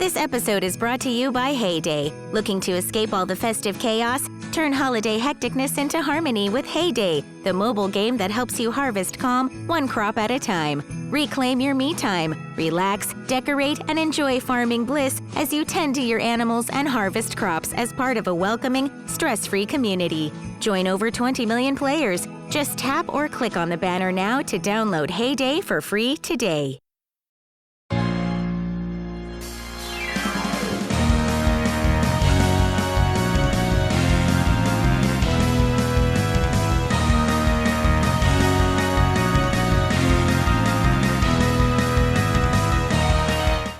This episode is brought to you by Heyday. Looking to escape all the festive chaos? Turn holiday hecticness into harmony with Heyday, the mobile game that helps you harvest calm, one crop at a time. Reclaim your me time. Relax, decorate, and enjoy farming bliss as you tend to your animals and harvest crops as part of a welcoming, stress-free community. Join over 20 million players. Just tap or click on the banner now to download Heyday for free today.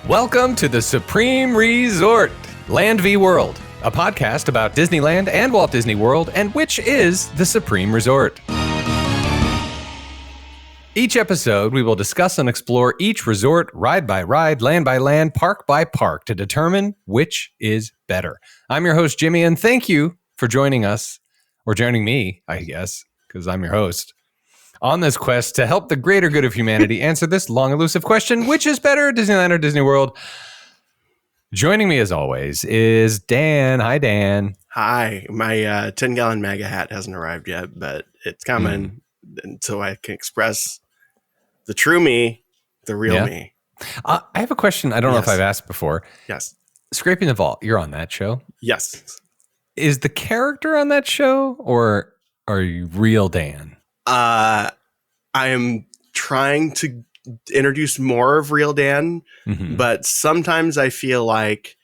Welcome to the Supreme Resort, Land v. World, a podcast about Disneyland and Walt Disney World, and which is the Supreme Resort. Each episode, we will discuss and explore each resort, ride by ride, land by land, park by park, to determine which is better. I'm your host, Jimmy, and thank you for joining us, or joining me, I guess, because I'm your host, on this quest to help the greater good of humanity answer this long elusive question: which is better, Disneyland or Disney World? Joining me as always is Dan. Hi, Dan. Hi. My 10-gallon MAGA hat hasn't arrived yet, but it's coming so I can express the true me, the real me. I have a question. I don't know if I've asked before. Yes. Scraping the Vault, you're on that show. Yes. Is the character on that show, or are you real Dan? I am trying to introduce more of real Dan, but sometimes I feel like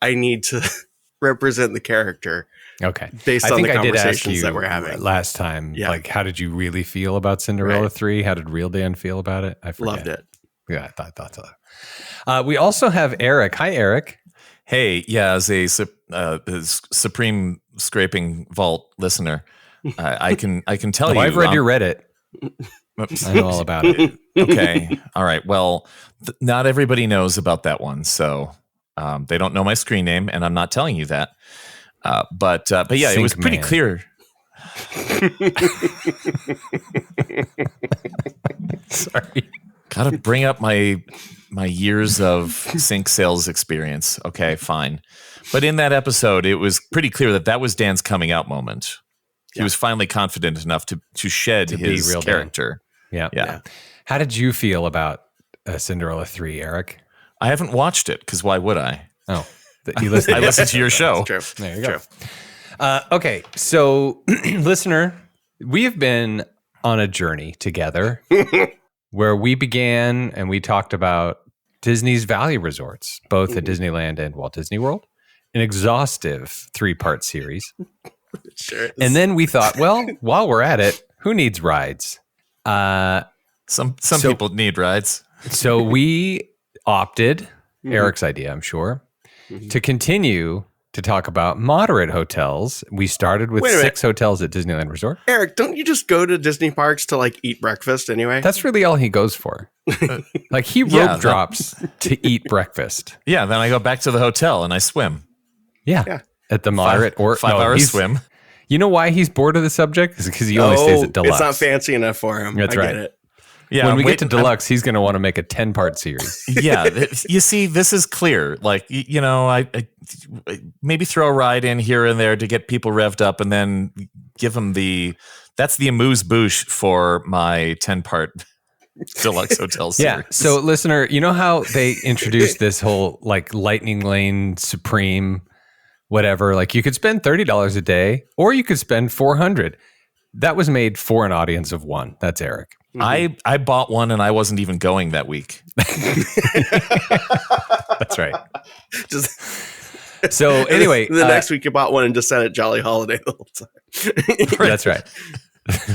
I need to represent the character. Okay. Based on the conversations that we're having last time. Yeah. Like, how did you really feel about Cinderella 3? How did real Dan feel about it? I forget. Loved it. Yeah, I thought so. We also have Eric. Hi, Eric. Hey, yeah, as a Supreme Scraping Vault listener, I can tell you. I've read your Reddit. I know all about it. Okay. All right. Well, not everybody knows about that one. So they don't know my screen name, and I'm not telling you that. But yeah, it was pretty clear. Sorry. Got to bring up my years of sync sales experience. Okay, fine. But in that episode, it was pretty clear that was Dan's coming out moment. He was finally confident enough to shed his real character. Yeah. How did you feel about Cinderella 3, Eric? I haven't watched it, because why would I? Oh, I listened to your show. That's true. There you go. Okay, so listener, we have been on a journey together where we began and we talked about Disney's value resorts, both at Disneyland and Walt Disney World, an exhaustive 3-part series. Sure is. And then we thought, well, while we're at it, who needs rides? Some people need rides. So we opted, Eric's idea, I'm sure, to continue to talk about moderate hotels. We started with 6 hotels at Disneyland Resort. Eric, don't you just go to Disney parks to like eat breakfast anyway? That's really all he goes for. Like he rope drops to eat breakfast. Yeah, then I go back to the hotel and I swim. Yeah. At the moderate 5-hour swim. You know why he's bored of the subject? Is because he only stays at Deluxe. It's not fancy enough for him. That's right. Get it. Yeah, when we get to Deluxe, he's going to want to make a 10-part series. Yeah, you see, this is clear. Like, I maybe throw a ride in here and there to get people revved up, and then give them that's the amuse-bouche for my 10-part Deluxe hotel series. Yeah. So, listener, you know how they introduced this whole like Lightning Lane Supreme, whatever? Like you could spend $30 a day, or you could spend $400. That was made for an audience of one. That's Eric. I bought one and I wasn't even going that week. That's right. So anyway, the next week you bought one and just sat at Jolly Holiday the whole time. That's right.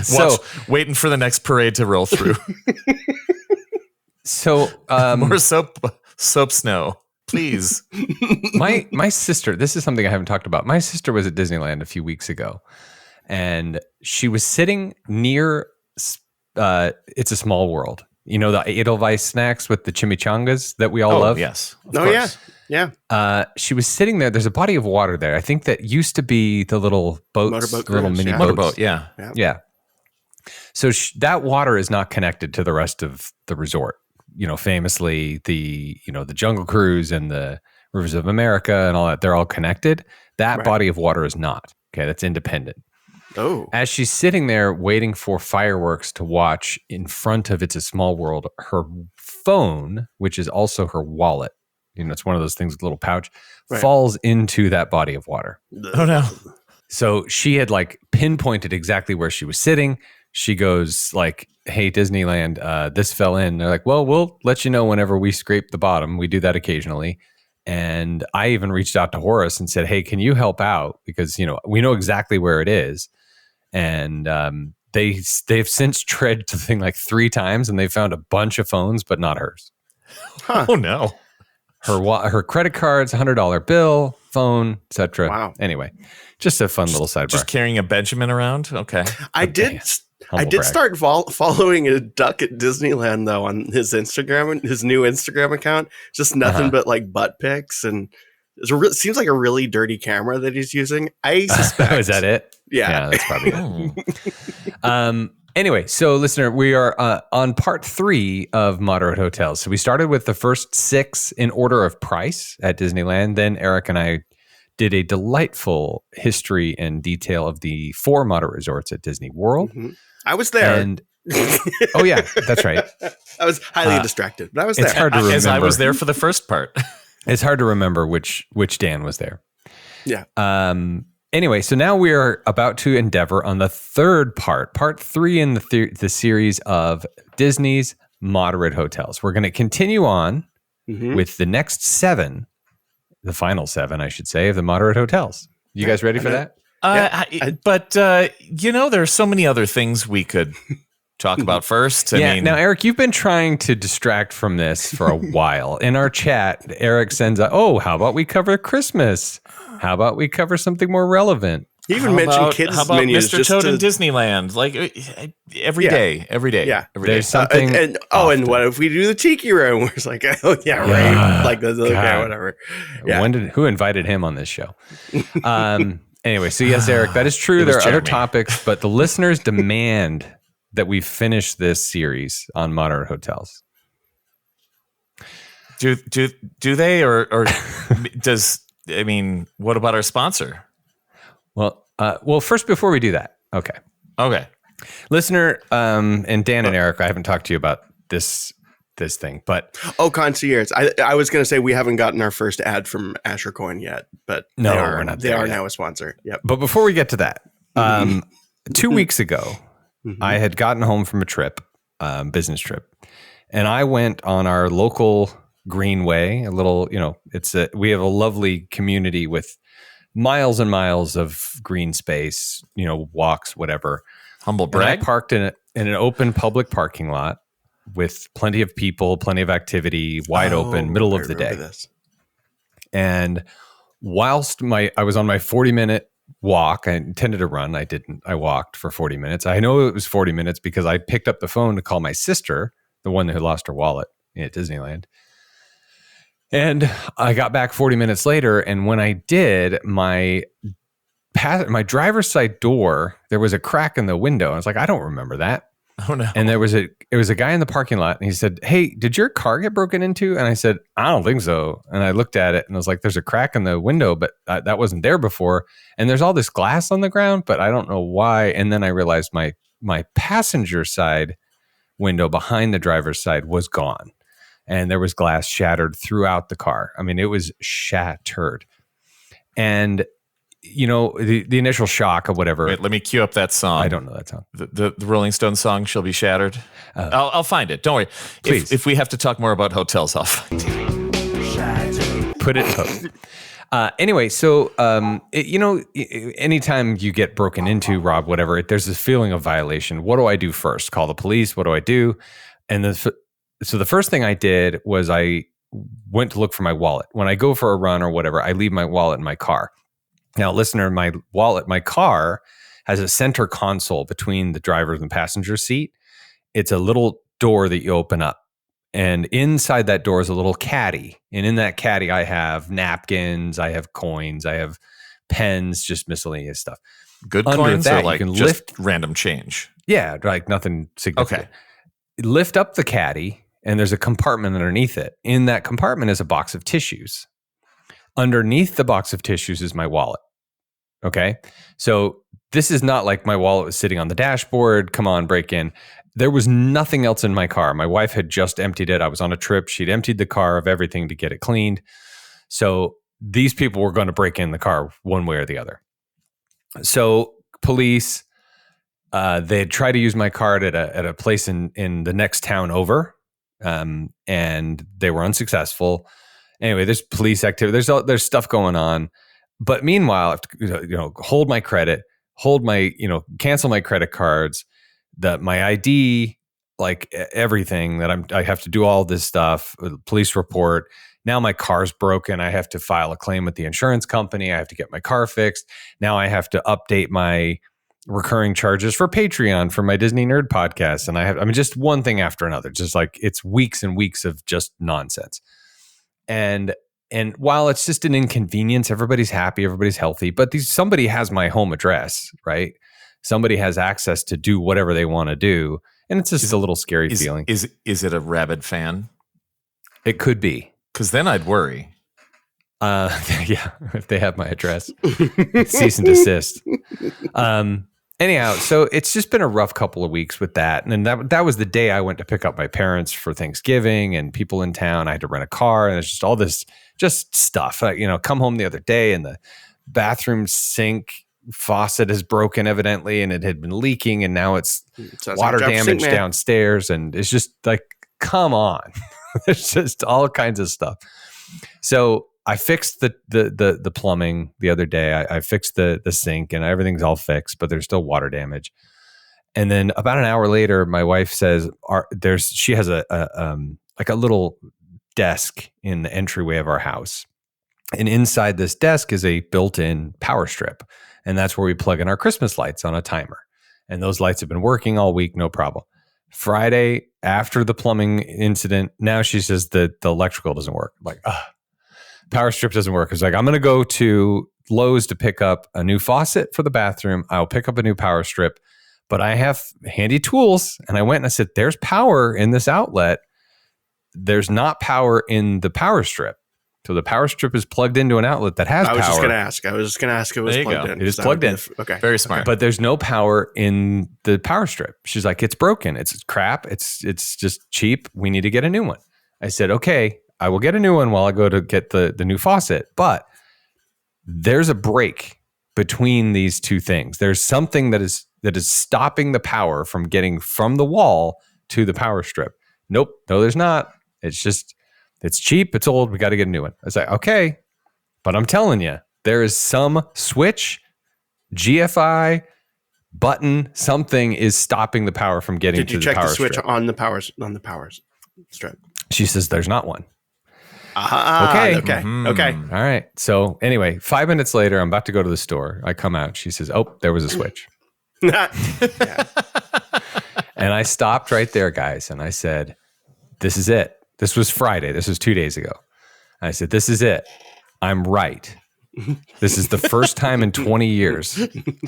So waiting for the next parade to roll through. So more soap snow, please. My sister. This is something I haven't talked about. My sister was at Disneyland a few weeks ago, and she was sitting near. It's a Small World. You know the Edelweiss snacks with the chimichangas that we all love? Yes. Of course. Yeah. She was sitting there. There's a body of water there. I think that used to be the little boats, Motorboat little cruise, mini yeah. boats. Motorboat, Yeah. So that water is not connected to the rest of the resort. You know, famously the Jungle Cruise and the Rivers of America and all that, they're all connected. That Right. body of water is not. Okay, that's independent. Oh. As she's sitting there waiting for fireworks to watch in front of It's a Small World, her phone, which is also her wallet, it's one of those things with a little pouch, Right. falls into that body of water. Oh no. So she had like pinpointed exactly where she was sitting. She goes like, "Hey, Disneyland, this fell in." They're like, "Well, we'll let you know whenever we scrape the bottom. We do that occasionally." And I even reached out to Horace and said, "Hey, can you help out? Because, we know exactly where it is." And they've since dredged the thing like 3 times, and they found a bunch of phones, but not hers. Huh. Oh no. Her credit cards, $100 bill, phone, etc. Wow. Anyway, just a fun little sidebar. Just carrying a Benjamin around? Okay. I did start following a duck at Disneyland though on his Instagram, his new Instagram account. Just nothing but like butt pics, and seems like a really dirty camera that he's using. I suspect. Is that it? Yeah, that's probably it. Anyway, so listener, we are on part 3 of Moderate Hotels. So we started with the first 6 in order of price at Disneyland. Then Eric and I did a delightful history and detail of the 4 moderate resorts at Disney World. Mm-hmm. I was there. And oh yeah, that's right. I was highly distracted, but I was there. It's hard to remember. As I was there for the first part. It's hard to remember which Dan was there. Yeah. Anyway, so now we are about to endeavor on the third part 3 in the series of Disney's moderate hotels. We're going to continue on with the next 7, the final 7, I should say, of the moderate hotels. You guys ready for that? But there's so many other things we could talk about first. I mean, now, Eric, you've been trying to distract from this for a while. In our chat, Eric sends how about we cover Christmas? How about we cover something more relevant? He even mentioned kids' how about menus. Mr. Toad in Disneyland? Like every day. Yeah. There's something. And what if we do the Tiki Room? Where it's like, oh yeah, right. Like that's okay, whatever. Yeah. Who invited him on this show? Anyway, so yes, Eric, that is true. There are other topics, but the listeners demand that we finish this series on moderate hotels. Do they or does? I mean, what about our sponsor? Well, first, before we do that, okay, listener, and Dan and Eric, I haven't talked to you about this thing, but concierge. I was going to say we haven't gotten our first ad from Asher Coin yet, but no, we're not. They are now a sponsor. Yep. But before we get to that, 2 weeks ago, I had gotten home from a trip, business trip, and I went on our local greenway, a little, we have a lovely community with miles and miles of green space, walks, whatever. Humble brag. And I parked in an open public parking lot with plenty of people, plenty of activity, wide open, middle of the day. And whilst I was on my 40-minute walk, I intended to run. I didn't. I walked for 40 minutes. I know it was 40 minutes because I picked up the phone to call my sister, the one who lost her wallet at Disneyland. And I got back 40 minutes later, and when I did, my driver's side door, there was a crack in the window. I was like, I don't remember that. Oh no! And it was a guy in the parking lot, and he said, "Hey, did your car get broken into?" And I said, "I don't think so." And I looked at it, and I was like, "There's a crack in the window, but that wasn't there before. And there's all this glass on the ground, but I don't know why." And then I realized my passenger side window behind the driver's side was gone. And there was glass shattered throughout the car. I mean, it was shattered. And, the initial shock of whatever. Wait, let me cue up that song. I don't know that song. The Rolling Stones song, She'll Be Shattered. I'll find it. Don't worry. Please. If we have to talk more about hotels, I'll find it. Put it in post. Anyway, so, anytime you get broken into, Rob, whatever, there's this feeling of violation. What do I do first? Call the police? What do I do? And so the first thing I did was I went to look for my wallet. When I go for a run or whatever, I leave my wallet in my car. Now, listener, my car has a center console between the driver and the passenger seat. It's a little door that you open up. And inside that door is a little caddy. And in that caddy, I have napkins, I have coins, I have pens, just miscellaneous stuff. Good Under coins that, or like you can just random change? Yeah, like nothing significant. Okay. Lift up the caddy, and there's a compartment underneath it. In that compartment is a box of tissues. Underneath the box of tissues is my wallet. Okay. So this is not like my wallet was sitting on the dashboard. Come on, break in. There was nothing else in my car. My wife had just emptied it. I was on a trip. She'd emptied the car of everything to get it cleaned. So these people were going to break in the car one way or the other. So police, they had tried to use my card at a place in the next town over, and they were unsuccessful. Anyway, there's police activity. There's stuff going on. But meanwhile, I have to, hold my credit, cancel my credit cards, my ID, like everything that I have to do all this stuff, police report. Now my car's broken. I have to file a claim with the insurance company. I have to get my car fixed. Now I have to update my recurring charges for Patreon for my Disney Nerd podcast. And just one thing after another, just like it's weeks and weeks of just nonsense. And while it's just an inconvenience, everybody's happy, everybody's healthy, but somebody has my home address, right? Somebody has access to do whatever they want to do. And it's just a little scary feeling. Is it a rabid fan? It could be. Because then I'd worry. Yeah, if they have my address. Cease and desist. Anyhow, so it's just been a rough couple of weeks with that. And then that was the day I went to pick up my parents for Thanksgiving and people in town. I had to rent a car and it's just all this just stuff. Come home the other day and the bathroom sink faucet is broken evidently and it had been leaking and now it's water damage downstairs. And it's just like, come on. There's just all kinds of stuff. So I fixed the plumbing the other day. I fixed the sink and everything's all fixed, but there's still water damage. And then about an hour later, my wife says she has a little desk in the entryway of our house. And inside this desk is a built-in power strip. And that's where we plug in our Christmas lights on a timer. And those lights have been working all week, no problem. Friday, after the plumbing incident, now she says that the electrical doesn't work. I'm like, power strip doesn't work. It's like, I'm going to go to Lowe's to pick up a new faucet for the bathroom. I'll pick up a new power strip, but I have handy tools. And I went and I said, there's power in this outlet. There's not power in the power strip. So the power strip is plugged into an outlet that has power. I was just going to ask if it was plugged in. It is plugged in. Okay. Very smart. But there's no power in the power strip. She's like, it's broken. It's crap. It's just cheap. We need to get a new one. I said, okay, I will get a new one while I go to get the new faucet. But there's a break between these two things. There's something that is stopping the power from getting from the wall to the power strip. Nope. No, there's not. It's cheap. It's old. We got to get a new one. I was like, okay. But I'm telling you, there is some switch, GFI, button, something is stopping the power from getting to the power strip. Did you check the switch on the power strip? She says there's not one. Okay. Mm-hmm. Okay. All right. So anyway, 5 minutes later, I'm about to go to the store. I come out. She says, oh, there was a switch. Yeah. And I stopped right there, guys. And I said, this is it. This was Friday. This was 2 days ago. I said, this is it. I'm right. This is the first time in 20 years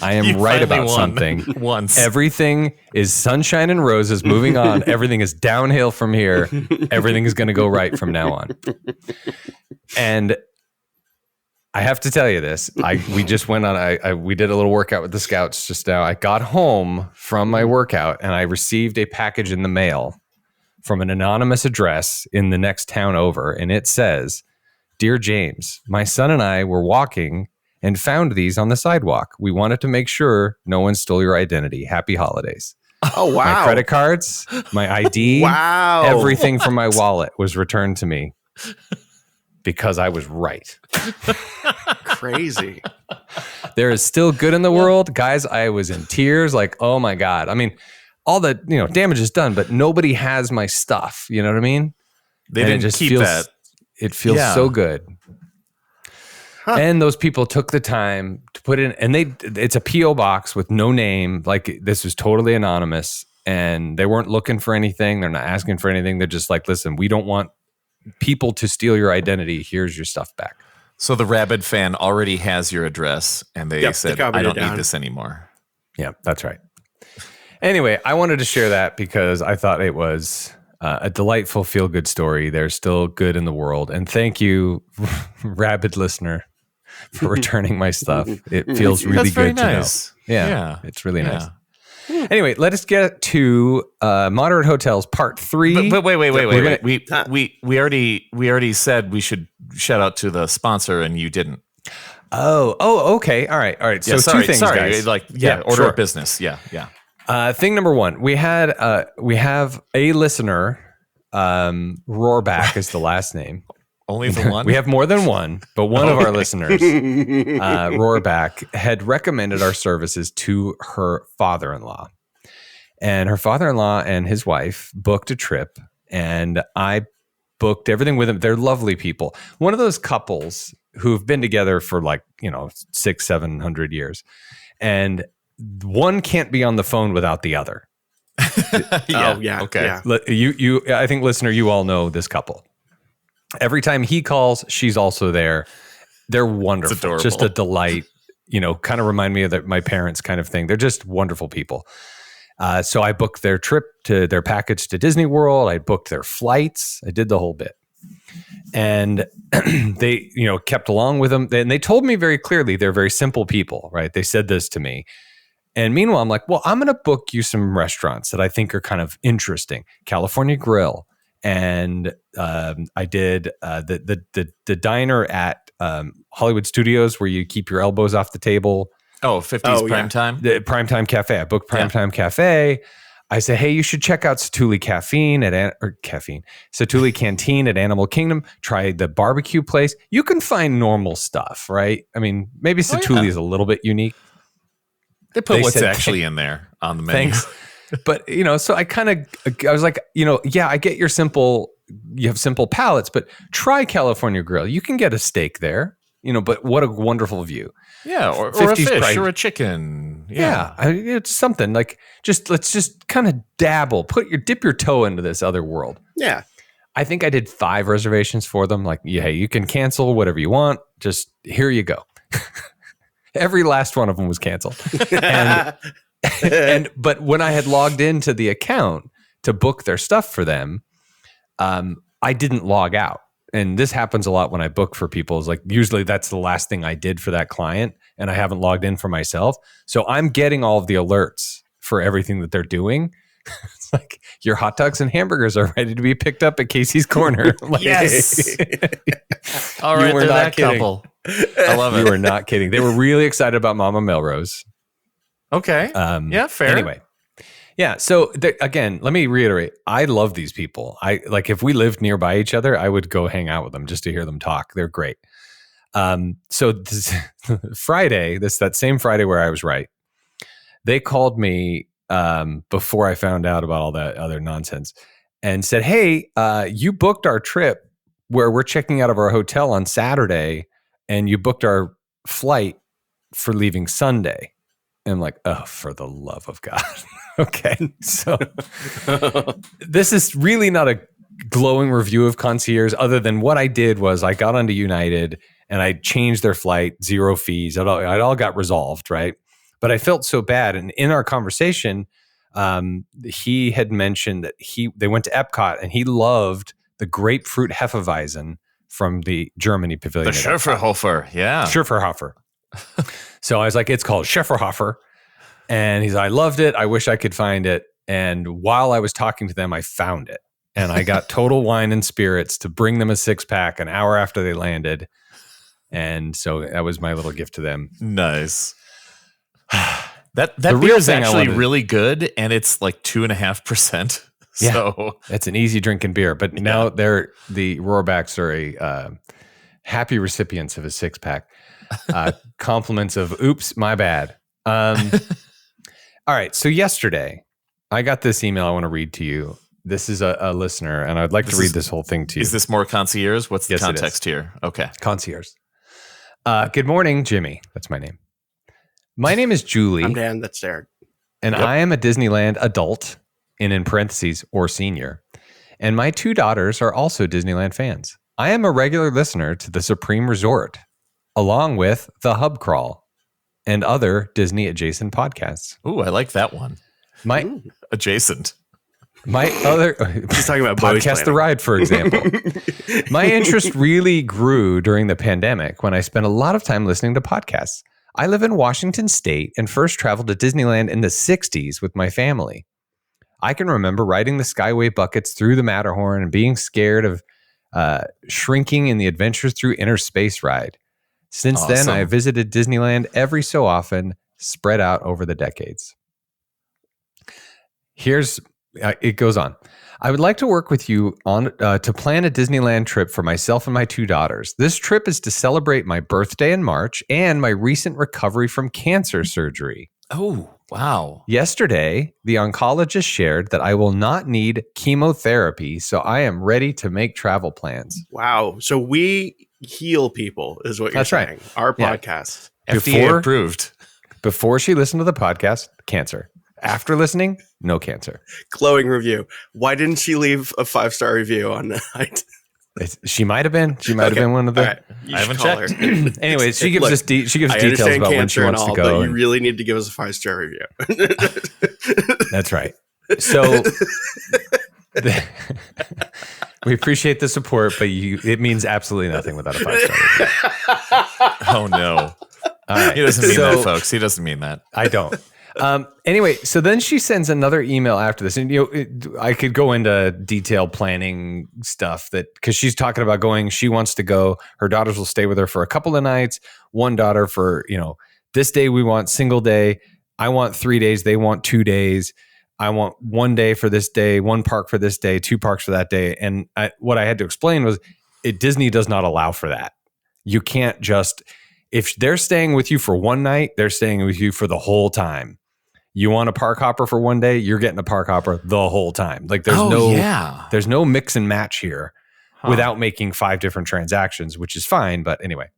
I am right about something. Once. Everything is sunshine and roses, moving on. Everything is downhill from here. Everything is going to go right from now on. And I have to tell you this. We just went on, we did a little workout with the scouts just now. I got home from my workout and I received a package in the mail from an anonymous address in the next town over. And it says, Dear James, my son and I were walking and found these on the sidewalk. We wanted to make sure no one stole your identity. Happy holidays. Oh, wow. My credit cards, my ID, wow. Everything from my wallet was returned to me because I was right. Crazy. There is still good in the world. Guys, I was in tears like, oh my God. I mean, all the damage is done, but nobody has my stuff. You know what I mean? They didn't keep that. It feels so good. Huh. And those people took the time to put in, and it's a P.O. box with no name. Like, this was totally anonymous, and they weren't looking for anything. They're not asking for anything. They're just like, listen, we don't want people to steal your identity. Here's your stuff back. So the rabid fan already has your address, and they said, I don't need this anymore. Yeah, that's right. Anyway, I wanted to share that because I thought it was a delightful feel-good story. There's still good in the world. And thank you, rabid listener, for returning my stuff. It feels really That's very good to nice. know. Yeah, it's really nice. Anyway, let us get to Moderate Hotels Part 3. But wait. We already said we should shout out to the sponsor, and you didn't. Oh, okay. All right. So sorry, two things, guys. Order of business. Yeah. Thing number one, we have a listener. Roarback is the last name. Only the one? We have more than one, but one of our listeners, Roarback, had recommended our services to her father-in-law. And her father-in-law and his wife booked a trip, and I booked everything with them. They're lovely people. One of those couples who've been together for 600-700 years. And one can't be on the phone without the other. Okay. Yeah. I think, listener, you all know this couple. Every time he calls, she's also there. They're wonderful. It's adorable. Just a delight. Kind of remind me of my parents kind of thing. They're just wonderful people. So I booked their trip to their package to Disney World. I booked their flights. I did the whole bit. And they, kept along with them. And they told me very clearly, they're very simple people, right? They said this to me. And meanwhile, I'm like, well, I'm going to book you some restaurants that I think are kind of interesting. California Grill. And I did the diner at Hollywood Studios where you keep your elbows off the table. Oh, 50s Primetime? The Primetime Cafe. I booked Primetime Cafe. I said, hey, you should check out Satuli Satuli Canteen at Animal Kingdom. Try the barbecue place. You can find normal stuff, right? I mean, maybe Satuli is a little bit unique. They put what's actually in there on the menu. Thanks. But, so I was like, I get you have simple palates, but try California Grill. You can get a steak there, but what a wonderful view. Yeah, or a fish or a chicken. Yeah. It's something like let's just kind of dabble, dip your toe into this other world. Yeah. I think I did 5 reservations for them. Like, hey, you can cancel whatever you want. Just here you go. Every last one of them was canceled. But when I had logged into the account to book their stuff for them, I didn't log out. And this happens a lot when I book for people. Is like usually that's the last thing I did for that client, and I haven't logged in for myself. So I'm getting all of the alerts for everything that they're doing. It's like your hot dogs and hamburgers are ready to be picked up at Casey's Corner. Like, yes. All right, they're that couple. I love it. You were not kidding. They were really excited about Mama Melrose. Okay. Yeah, fair. Anyway. Yeah. So again, let me reiterate. I love these people. If we lived nearby each other, I would go hang out with them just to hear them talk. They're great. So this Friday, that same Friday where I was right, they called me before I found out about all that other nonsense and said, hey, you booked our trip where we're checking out of our hotel on Saturday and you booked our flight for leaving Sunday. And I'm like, oh, for the love of God. Okay. So this is really not a glowing review of concierge other than what I did was I got onto United and I changed their flight, 0 fees. It all got resolved, right? But I felt so bad. And in our conversation, he had mentioned that they went to Epcot and he loved the grapefruit Hefeweizen from the Germany pavilion. The Schöfferhofer, yeah. Schöfferhofer. So I was like, it's called Schöfferhofer. And he's like, I loved it. I wish I could find it. And while I was talking to them, I found it. And I got Total Wine and Spirits to bring them a 6-pack an hour after they landed. And so that was my little gift to them. Nice. That beer is actually really good. And it's like 2.5%. Yeah, so it's an easy drinking beer. But now the Roarbacks are a happy recipients of a 6-pack. Compliments of, oops, my bad. All right. So yesterday, I got this email I want to read to you. This is a listener, and I'd like to read this whole thing to you. Is this more concierge? What's the context here? Okay. Concierge. Good morning, Jimmy. That's my name. My name is Julie. I'm Dan. That's Derek. And I am a Disneyland adult, and in parentheses, or senior. And my 2 daughters are also Disneyland fans. I am a regular listener to the Supreme Resort, along with the Hub Crawl and other Disney adjacent podcasts. Ooh, I like that one. Adjacent. My other She's talking about Bowie's podcast, The Ride, for example. My interest really grew during the pandemic when I spent a lot of time listening to podcasts. I live in Washington State and first traveled to Disneyland in the 60s with my family. I can remember riding the Skyway buckets through the Matterhorn and being scared of shrinking in the Adventures Through Inner Space ride. Since then, I have visited Disneyland every so often, spread out over the decades. It goes on. I would like to work with you on to plan a Disneyland trip for myself and my 2 daughters. This trip is to celebrate my birthday in March and my recent recovery from cancer surgery. Oh, wow. Yesterday, the oncologist shared that I will not need chemotherapy, so I am ready to make travel plans. Wow. So we heal people is what you're saying. Right. Our podcast. FDA approved. Before she listened to the podcast, cancer. After listening, no cancer. Glowing review. Why didn't she leave a 5-star review on She might have been. She might have been one of the. Right. I haven't checked. Anyways, she gives us she gives I details about when she wants to go. But you really need to give us a 5-star review. That's right. So we appreciate the support, but it means absolutely nothing without a 5-star review. Oh no! All right. He doesn't mean that, folks. He doesn't mean that. I don't. Anyway, so then she sends another email after this, and I could go into detailed planning stuff because she's talking about going. She wants to go. Her daughters will stay with her for a couple of nights. One daughter for this day we want single day. I want 3 days. They want 2 days. I want 1 day for this day, 1 park for this day, 2 parks for that day. And what I had to explain was Disney does not allow for that. You can't just. If they're staying with you for 1 night, they're staying with you for the whole time. You want a park hopper for 1 day, you're getting a park hopper the whole time. Like there's no mix and match here without making 5 different transactions, which is fine. But anyway,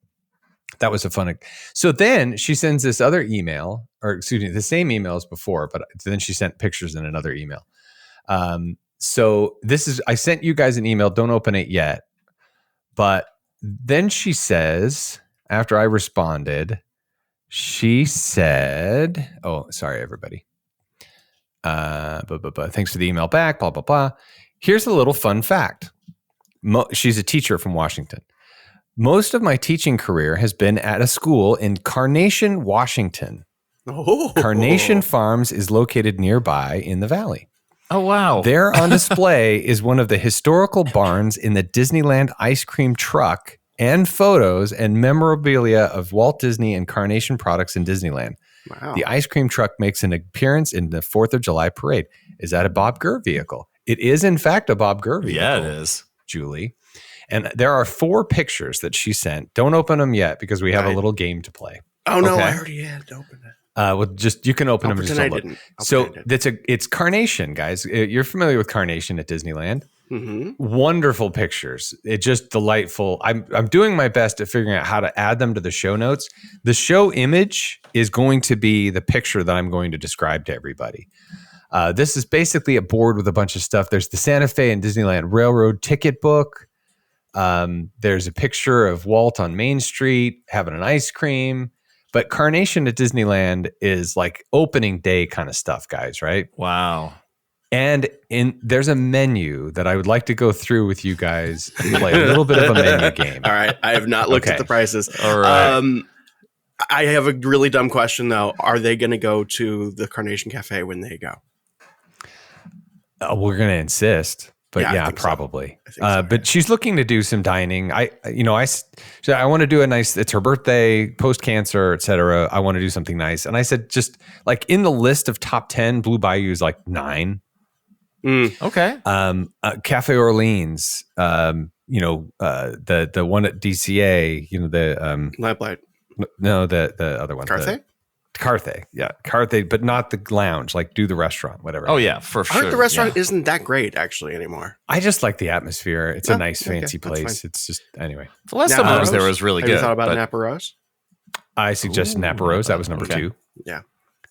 that was a fun. So then she sends this other email, or excuse me, the same email as before, but then she sent pictures in another email. So I sent you guys an email. Don't open it yet. But then she says, after I responded, she said, oh, sorry, everybody. Thanks for the email back, blah, blah, blah. Here's a little fun fact. She's a teacher from Washington. Most of my teaching career has been at a school in Carnation, Washington. Oh. Carnation Farms is located nearby in the valley. Oh, wow. There on display is one of the historical barns in the Disneyland ice cream truck and photos and memorabilia of Walt Disney and Carnation products in Disneyland. Wow. The ice cream truck makes an appearance in the 4th of July parade. Is that a Bob Gurr vehicle? It is, in fact, a Bob Gurr vehicle. Yeah, it is. Julie. And there are 4 pictures that she sent. Don't open them yet because we have a little game to play. Oh, no, I already had to open it. Well, you can open them. Pretend I didn't. So it's Carnation, guys. You're familiar with Carnation at Disneyland. Mm-hmm. Wonderful pictures. It's just delightful. I'm doing my best at figuring out how to add them to the show notes. The show image is going to be the picture that I'm going to describe to everybody. This is basically a board with a bunch of stuff. There's the Santa Fe and Disneyland Railroad ticket book. There's a picture of Walt on Main Street having an ice cream. But Carnation at Disneyland is like opening day kind of stuff, guys, right? Wow. And there's a menu that I would like to go through with you guys, play a little bit of a menu game. All right. I have not looked at the prices. All right. I have a really dumb question, though. Are they going to go to the Carnation Cafe when they go? We're going to insist. But yeah, probably. So. But she's looking to do some dining. I want to do a nice, it's her birthday, post-cancer, et cetera. I want to do something nice. And I said, just like in the list of top 10, Blue Bayou is like 9. Okay. Cafe Orleans, the one at DCA, the Lamplight. No, the other one. Carthay? Carthay, but not the lounge. Like, do the restaurant, whatever. Oh yeah, for sure. The restaurant isn't that great actually anymore. I just like the atmosphere. It's a nice, fancy place. It's just anyway. The last time I was there was really good. Have you thought about Napa Rose? I suggested Napa Rose. That was number 2. Yeah.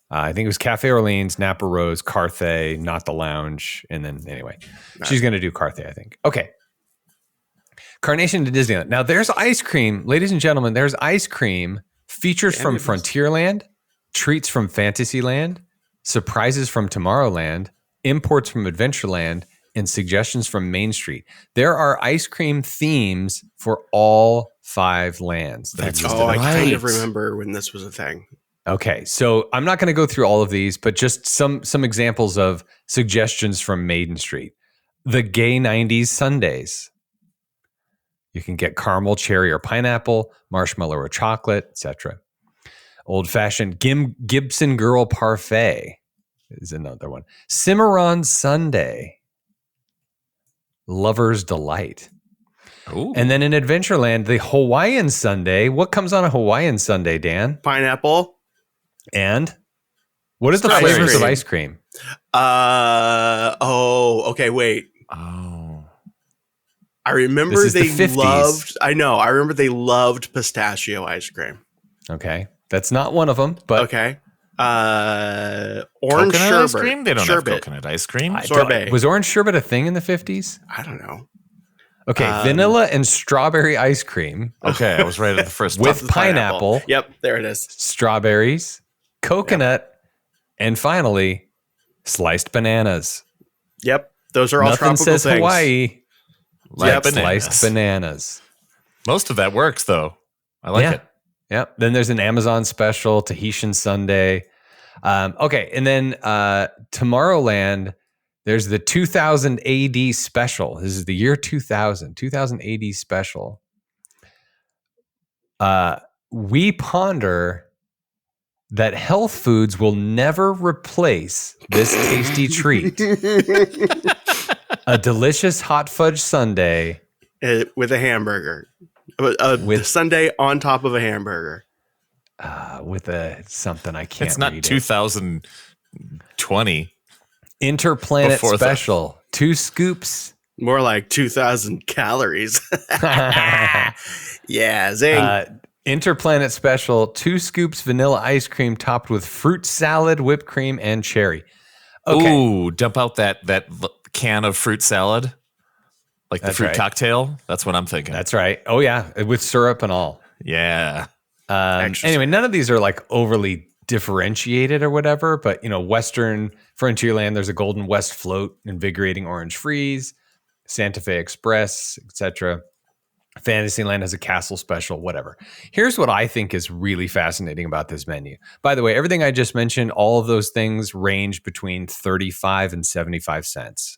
I think it was Cafe Orleans, Napa Rose, Carthay, not the lounge, and then anyway, she's going to do Carthay. I think. Okay. Carnation to Disneyland. Now there's ice cream, ladies and gentlemen. There's ice cream. Features from Frontierland, treats from Fantasyland, surprises from Tomorrowland, imports from Adventureland, and suggestions from Main Street. There are ice cream themes for all 5 lands. That's I kind of right. remember when this was a thing. Okay, so I'm not going to go through all of these, but just some examples of suggestions from Main Street. The Gay 90s Sundays. You can get caramel, cherry, or pineapple, marshmallow or chocolate, etc. Old-fashioned Gibson Girl Parfait is another one. Cimarron Sundae. Lover's Delight. Ooh. And then in Adventureland, the Hawaiian Sundae. What comes on a Hawaiian Sundae, Dan? Pineapple. And what is the Ice flavors of cream. ice cream? Okay, wait. Oh. I remember This is they the 50s. loved. I know. I remember they loved pistachio ice cream. Okay. That's not one of them, but Okay. Orange Coconut sherbet. ice cream? They don't have sherbet. coconut ice cream. Sorbet. was orange sherbet a thing in the 50s? I don't know. Okay, vanilla and strawberry ice cream Okay, I was right at the first with one. pineapple, Yep, there it is. strawberries, coconut, and finally, sliced bananas. Yep, those are all Nothing tropical says things. Hawaii Like like bananas. sliced bananas. Most of that works, though. I like it. Yep. Then there's an Amazon special, Tahitian Sunday. Okay, and then Tomorrowland, there's the 2000 AD special. This is the year 2000 AD special. We ponder that health foods will never replace this tasty treat. A delicious hot fudge sundae With a hamburger. With Sunday on top of a hamburger. with a something I can't It's not read 2020. Interplanet Before that. special. 2 scoops. More like 2,000 calories. Yeah, zing. Interplanet special. 2 scoops vanilla ice cream topped with fruit salad, whipped cream, and cherry. Okay. Ooh, dump out that can of fruit salad. Like the That's fruit right. cocktail. That's what I'm thinking. That's right. Oh, yeah. With syrup and all. Yeah. Extra Anyway, none of these are like overly differentiated or whatever, but Western Frontierland, there's a Golden West float, invigorating orange freeze, Santa Fe Express, etc. Fantasyland has a castle special, whatever. Here's what I think is really fascinating about this menu. By the way, everything I just mentioned, all of those things range between 35 and 75 cents.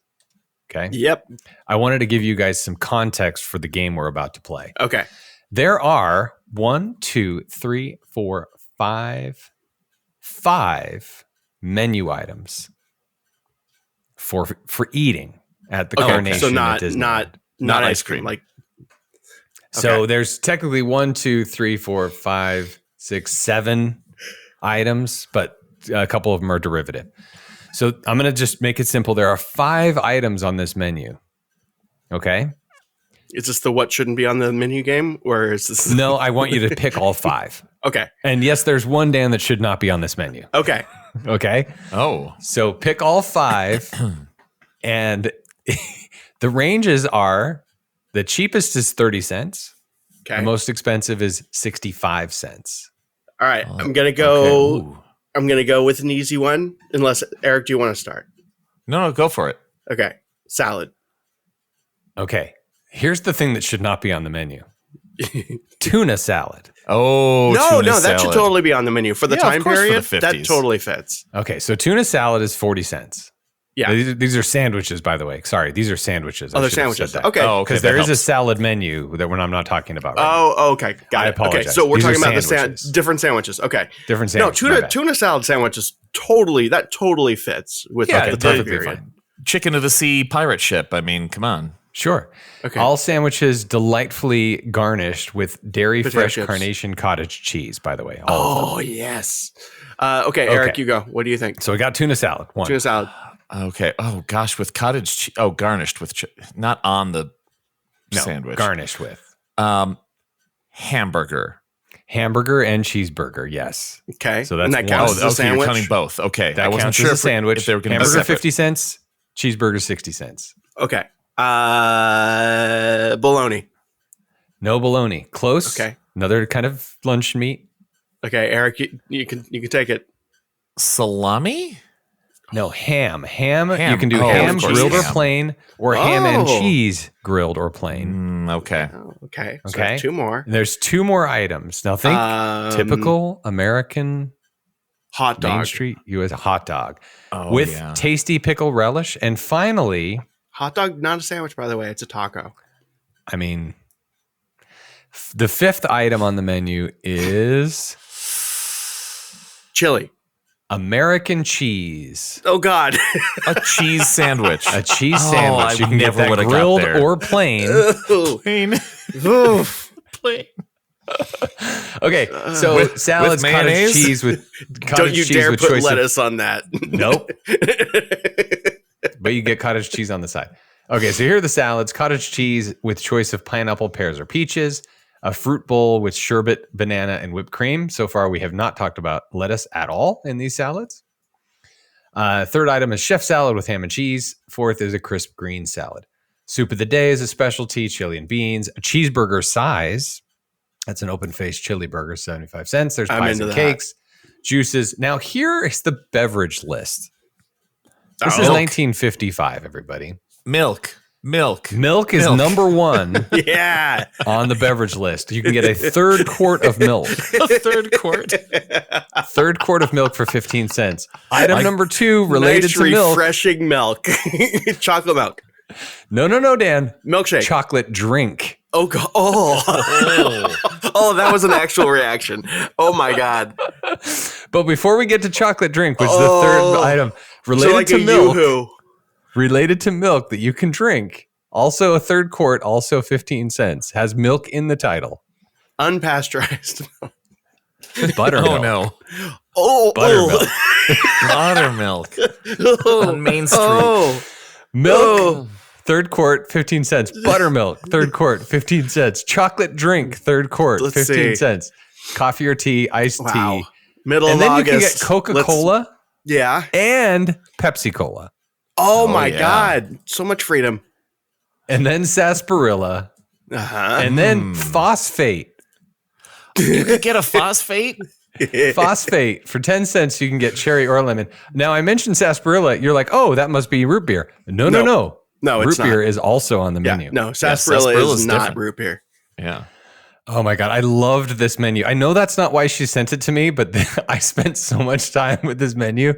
Okay. Yep. I wanted to give you guys some context for the game we're about to play. Okay. There are 5 menu items for eating at the Carnation. So at Disneyland. not ice cream. Like So there's technically 1, 2, 3, 4, 5, 6, 7 items, but a couple of them are derivative. So I'm going to just make it simple. There are 5 items on this menu. Okay. is this the what shouldn't be on the menu game, or is this? No, I want you to pick all 5. Okay. And yes, there's one, Dan, that should not be on this menu. Okay. Okay. Oh. So pick all 5. And the ranges are the cheapest is 30 cents. Okay. The most expensive is 65 cents. All right. Oh, I'm gonna go. okay. Ooh. I'm gonna go with an easy one. Unless Eric, do you want to start? No, go for it. Okay. Salad. Okay. Here's the thing that should not be on the menu. Tuna salad. Oh, No, tuna that should salad. totally be on the menu for the Yeah, of time course, for period. the That 50s. totally fits. Okay, so tuna salad is 40 cents. Yeah. These are sandwiches, by the way. Sorry, these are sandwiches. Oh, they're I should have sandwiches. said that. Okay. Oh, okay. Because that there is a helps. salad menu that I'm not talking about right now. Oh, okay. Got I it. Okay. apologize. So we're These are talking about the sandwiches. different sandwiches. Okay. Different No, sandwiches. my bad. tuna salad sandwiches totally fits with Yeah, the time perfectly period. fine. Chicken of the Sea pirate ship. I mean, come on. Sure. Okay. All sandwiches delightfully garnished with dairy Potato fresh chips. carnation cottage cheese, by the way. All of them. Oh, yes. Okay, Eric, Okay. you go. What do you think? So we got tuna salad. 1. Tuna salad. Okay. Oh gosh, with cottage cheese. Oh, garnished with not on the sandwich. Garnished with. Hamburger. Hamburger and cheeseburger, yes. Okay. So that's and that one. counts Oh, as a okay. sandwich. You're counting both. Okay. That I wasn't counts sure as a if sandwich. if they were going to be Hamburger separate. 50 cents, cheeseburger 60 cents. Okay. Bologna. No bologna. Close. Okay. Another kind of lunch meat. Okay, Eric, you can take it. Salami. No, ham. Ham. You Ham. can do Oh, ham of course, grilled or ham. plain, or ham and Oh. cheese grilled or plain. Okay. Oh, okay. So Okay. 2 more. There's 2 more items. Now think typical American hot Main dog. Street U.S. hot dog Oh, with yeah. tasty pickle relish. And finally, Hot dog, not a sandwich, by the way. It's a taco. I mean, the 5th item on the menu is Chili. American cheese. Oh, God. A cheese sandwich. A cheese Oh, sandwich. I You can get never that would've got grilled there. or plain. Ooh. Plain. Oof. Plain. Okay, so With salads, cottage mayonnaise? cheese with Don't cottage you cheese dare with put choice lettuce on that. Nope. But you get cottage cheese on the side. Okay, so here are the salads: cottage cheese with choice of pineapple, pears, or peaches. A fruit bowl with sherbet, banana, and whipped cream. So far, we have not talked about lettuce at all in these salads. 3rd item is chef salad with ham and cheese. 4th is a crisp green salad. Soup of the day is a specialty: chili and beans. A cheeseburger size. That's an open-faced chili burger, 75 cents. There's I'm pies into and that. cakes, juices. Now, here is the beverage list. This is Milk. 1955, everybody. Milk. Milk is Milk. number 1 Yeah. on the beverage list. You can get a 3rd quart of milk. A 3rd quart. 3rd quart of milk for 15 cents. Item number 2 related Nice to milk. refreshing milk. Chocolate milk. No, Dan. Milkshake. Chocolate drink. Oh, God. Oh, that was an actual reaction. Oh, my God. But before we get to chocolate drink, which is the 3rd item, related So like to a milk, Yoo-hoo. related to milk that you can drink, also a 3rd quart, also 15 cents, has milk in the title. Unpasteurized. Buttermilk. Oh, no. Oh, Buttermilk. oh. On Main Street. Oh. Milk, Oh. 3rd quart, 15 cents. Buttermilk, 3rd quart, 15 cents. Chocolate drink, 3rd quart, Let's 15 see. cents. Coffee or tea, iced Wow. tea. Middle And of then August. you can get Coca-Cola Yeah. and Pepsi Cola. Oh, Oh, my yeah. God. So much freedom. And then sarsaparilla. Uh-huh. And then phosphate. You could get a phosphate? Phosphate. For 10 cents, you can get cherry or lemon. Now, I mentioned sarsaparilla. You're like, oh, that must be root beer. No. No, root it's not. beer is also on the Yeah, menu. no, sarsaparilla sarsaparilla is is not different. root beer. Yeah. Oh my God. I loved this menu. I know that's not why she sent it to me, but I spent so much time with this menu.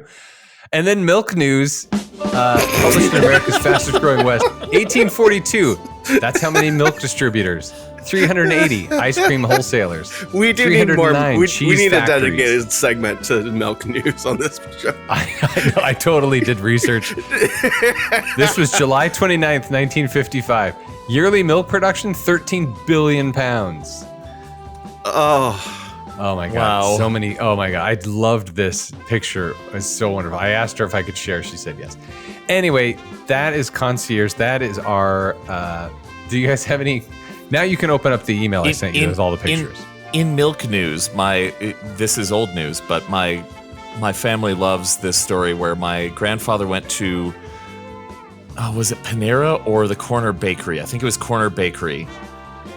And then Milk News, published in America's fastest growing West, 1842. That's how many milk distributors. 380 ice cream wholesalers. We do need more. 309 We cheese need factories. a dedicated segment to milk news on this show. I totally did research. This was July 29th, 1955. Yearly milk production, 13 billion pounds. Oh my God. Wow. So many. Oh my God. I loved this picture. It was so wonderful. I asked her if I could share. She said yes. Anyway, that is Concierge. That is our. Do you guys have any? Now you can open up the email I sent you with all the pictures. In milk news, this is old news, but my family loves this story where my grandfather went to, was it Panera or the Corner Bakery? I think it was Corner Bakery,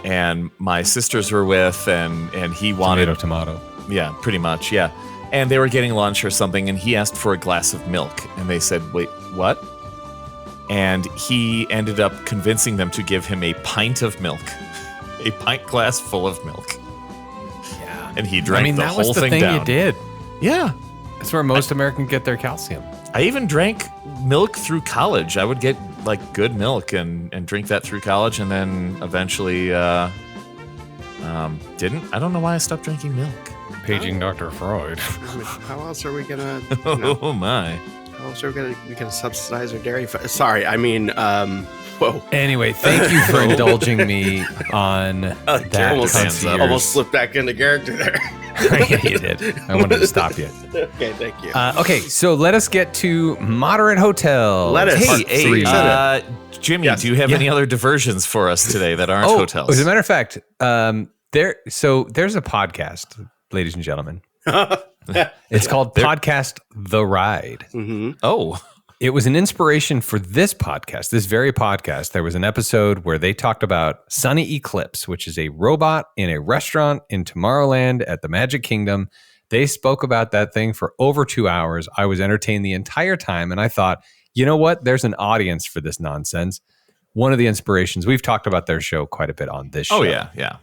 and my sisters were with, and he wanted Tomato. Yeah, pretty much, yeah. And they were getting lunch or something, and he asked for a glass of milk, and they said, "Wait, what?" And he ended up convincing them to give him a pint of milk, a pint glass full of milk. Yeah. And he drank the that whole was the thing thing down. you did. Yeah. That's where most Americans get their calcium. I even drank milk through college. I would get like good milk and drink that through college, and then eventually didn't. I don't know why I stopped drinking milk. Paging Dr. Freud. I mean, how else are we gonna? Oh my. How else are we gonna subsidize our dairy? Sorry, I mean, whoa. Anyway, thank you for indulging me on that almost, concierge. almost slipped back into character there. Yeah, you did. I wanted to stop you. Okay, thank you. Okay, so let us get to Moderate Hotel. Let us. Hey, Jimmy, Yes. do you have any other diversions for us today that aren't hotels? As a matter of fact, there's a podcast, ladies and gentlemen. It's called Podcast The Ride. Mm-hmm. Oh. It was an inspiration for this podcast, this very podcast. There was an episode where they talked about Sunny Eclipse, which is a robot in a restaurant in Tomorrowland at the Magic Kingdom They spoke about that thing for over 2 hours. I was entertained the entire time. And I thought, you know what? There's an audience for this nonsense. One of the inspirations, we've talked about their show quite a bit on this show. Oh, yeah.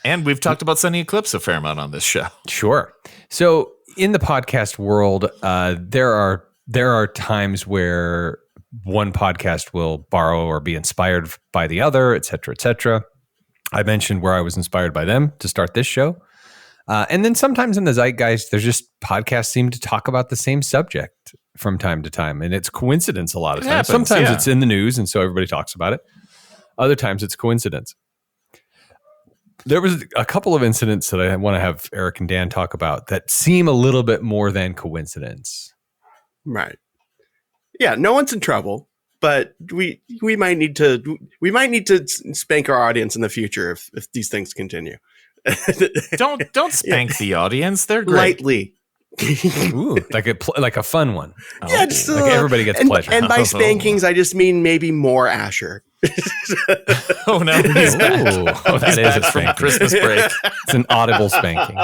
And we've talked about Sunny Eclipse a fair amount on this show. Sure. So in the podcast world, there are times where one podcast will borrow or be inspired by the other, et cetera, et cetera. I mentioned where I was inspired by them to start this show. And then sometimes in the zeitgeist, there's just podcasts seem to talk about the same subject from time to time. And it's coincidence a lot of times. Sometimes it's in the news, and so everybody talks about it. Other times it's coincidence. There was a couple of incidents that I want to have Eric and Dan talk about that seem a little bit more than coincidence. Right. Yeah, no one's in trouble, but we might need to spank our audience in the future if these things continue. Don't spank the audience. They're great. Lightly. Ooh, like a fun one. Yeah, just, like everybody gets pleasure. And by spankings, I just mean maybe more Asher. Oh no, he's back. That is a from spanking. Christmas break. It's an audible spanking.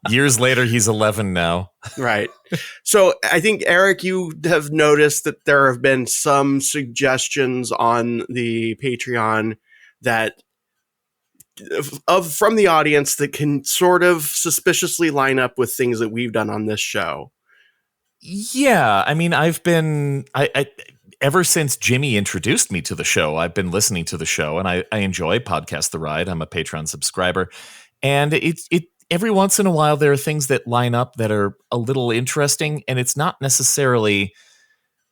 Years later, he's 11 now. Right. So I think, Eric, you have noticed that there have been some suggestions on the Patreon that from the audience that can sort of suspiciously line up with things that we've done on this show. Yeah, I mean, I've been ever since Jimmy introduced me to the show, I've been listening to the show, and I enjoy Podcast The Ride. I'm a Patreon subscriber, and it every once in a while there are things that line up that are a little interesting, and it's not necessarily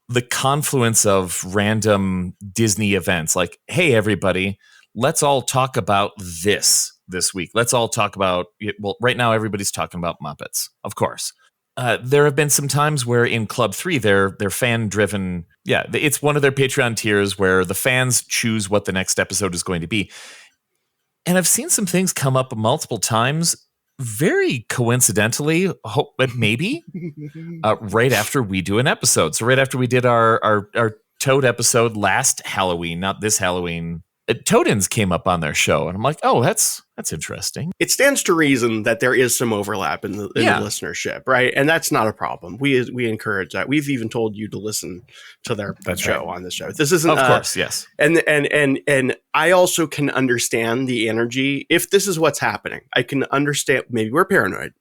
the confluence of random Disney events. Like, hey, everybody, let's all talk about this week. Let's all talk about it. Well, right now everybody's talking about Muppets, of course. There have been some times where in Club 3, they're fan-driven. Yeah, it's one of their Patreon tiers where the fans choose what the next episode is going to be. And I've seen some things come up multiple times, very coincidentally, maybe, right after we do an episode. So right after we did our Toad episode last Halloween, not this Halloween, Toadins came up on their show, and I'm like, oh, that's interesting. It stands to reason that there is some overlap in the listenership, right? And that's not a problem. We encourage that. We've even told you to listen to their show on this show. This isn't, of course, yes. And I also can understand the energy. If this is what's happening, I can understand. Maybe we're paranoid,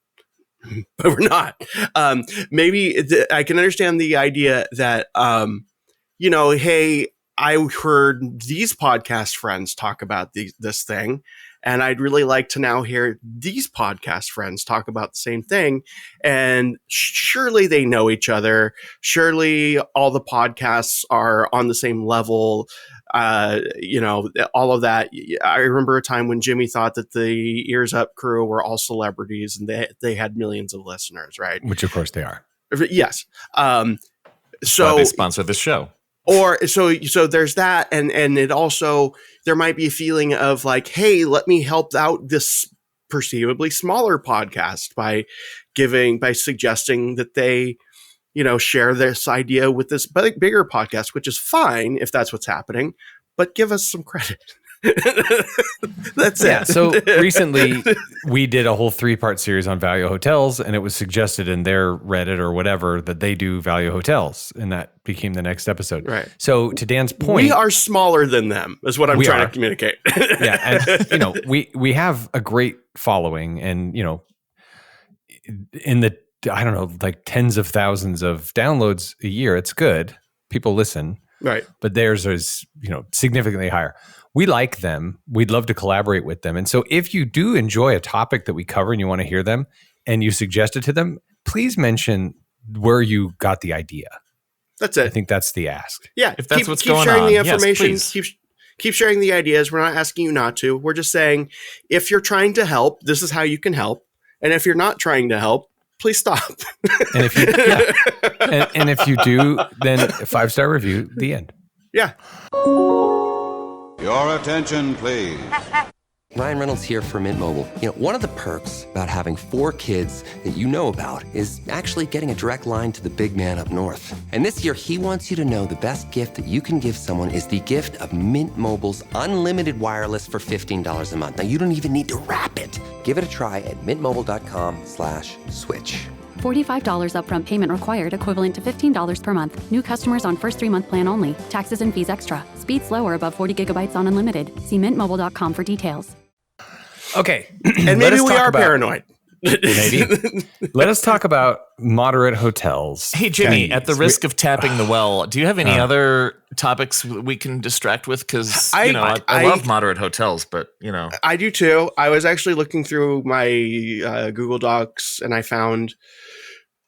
but we're not. I can understand the idea that, hey, I heard these podcast friends talk about this thing, and I'd really like to now hear these podcast friends talk about the same thing. And surely they know each other. Surely all the podcasts are on the same level. All of that. I remember a time when Jimmy thought that the Ears Up crew were all celebrities, and they had millions of listeners, right? Which of course they are. Yes. So they sponsor this show. Or so there's that, and it also, there might be a feeling of like, hey, let me help out this perceivably smaller podcast by suggesting that they, share this idea with this bigger podcast, which is fine if that's what's happening, but give us some credit. That's it. Yeah. So recently we did a whole 3-part series on value hotels, and it was suggested in their Reddit or whatever that they do value hotels, and that became the next episode. Right. So to Dan's point, we are smaller than them is what I'm trying to communicate. Yeah. And we have a great following, and in the, I don't know, like tens of thousands of downloads a year. It's good. People listen. Right. But theirs is, significantly higher. We like them. We'd love to collaborate with them. And so if you do enjoy a topic that we cover and you want to hear them and you suggest it to them, please mention where you got the idea. That's it. I think that's the ask. Yeah. If that's what's keep going sharing on. The information. Yes, keep sharing the ideas. We're not asking you not to. We're just saying, if you're trying to help, this is how you can help. And if you're not trying to help, please stop. And if you, and if you do, then a 5-star review, the end. Yeah. Your attention, please. Ryan Reynolds here for Mint Mobile. One of the perks about having 4 kids that you know about is actually getting a direct line to the big man up north. And this year, he wants you to know the best gift that you can give someone is the gift of Mint Mobile's unlimited wireless for $15 a month. Now, you don't even need to wrap it. Give it a try at mintmobile.com/switch. $45 upfront payment required, equivalent to $15 per month. New customers on first 3-month plan only. Taxes and fees extra. Speed slower above 40 gigabytes on unlimited. See mintmobile.com for details. Okay. And maybe we are paranoid. Maybe. Let us talk about moderate hotels. Hey, Jimmy, at the risk of tapping the well, do you have any other topics we can distract with? Because, I love moderate hotels, but, I do too. I was actually looking through my Google Docs and I found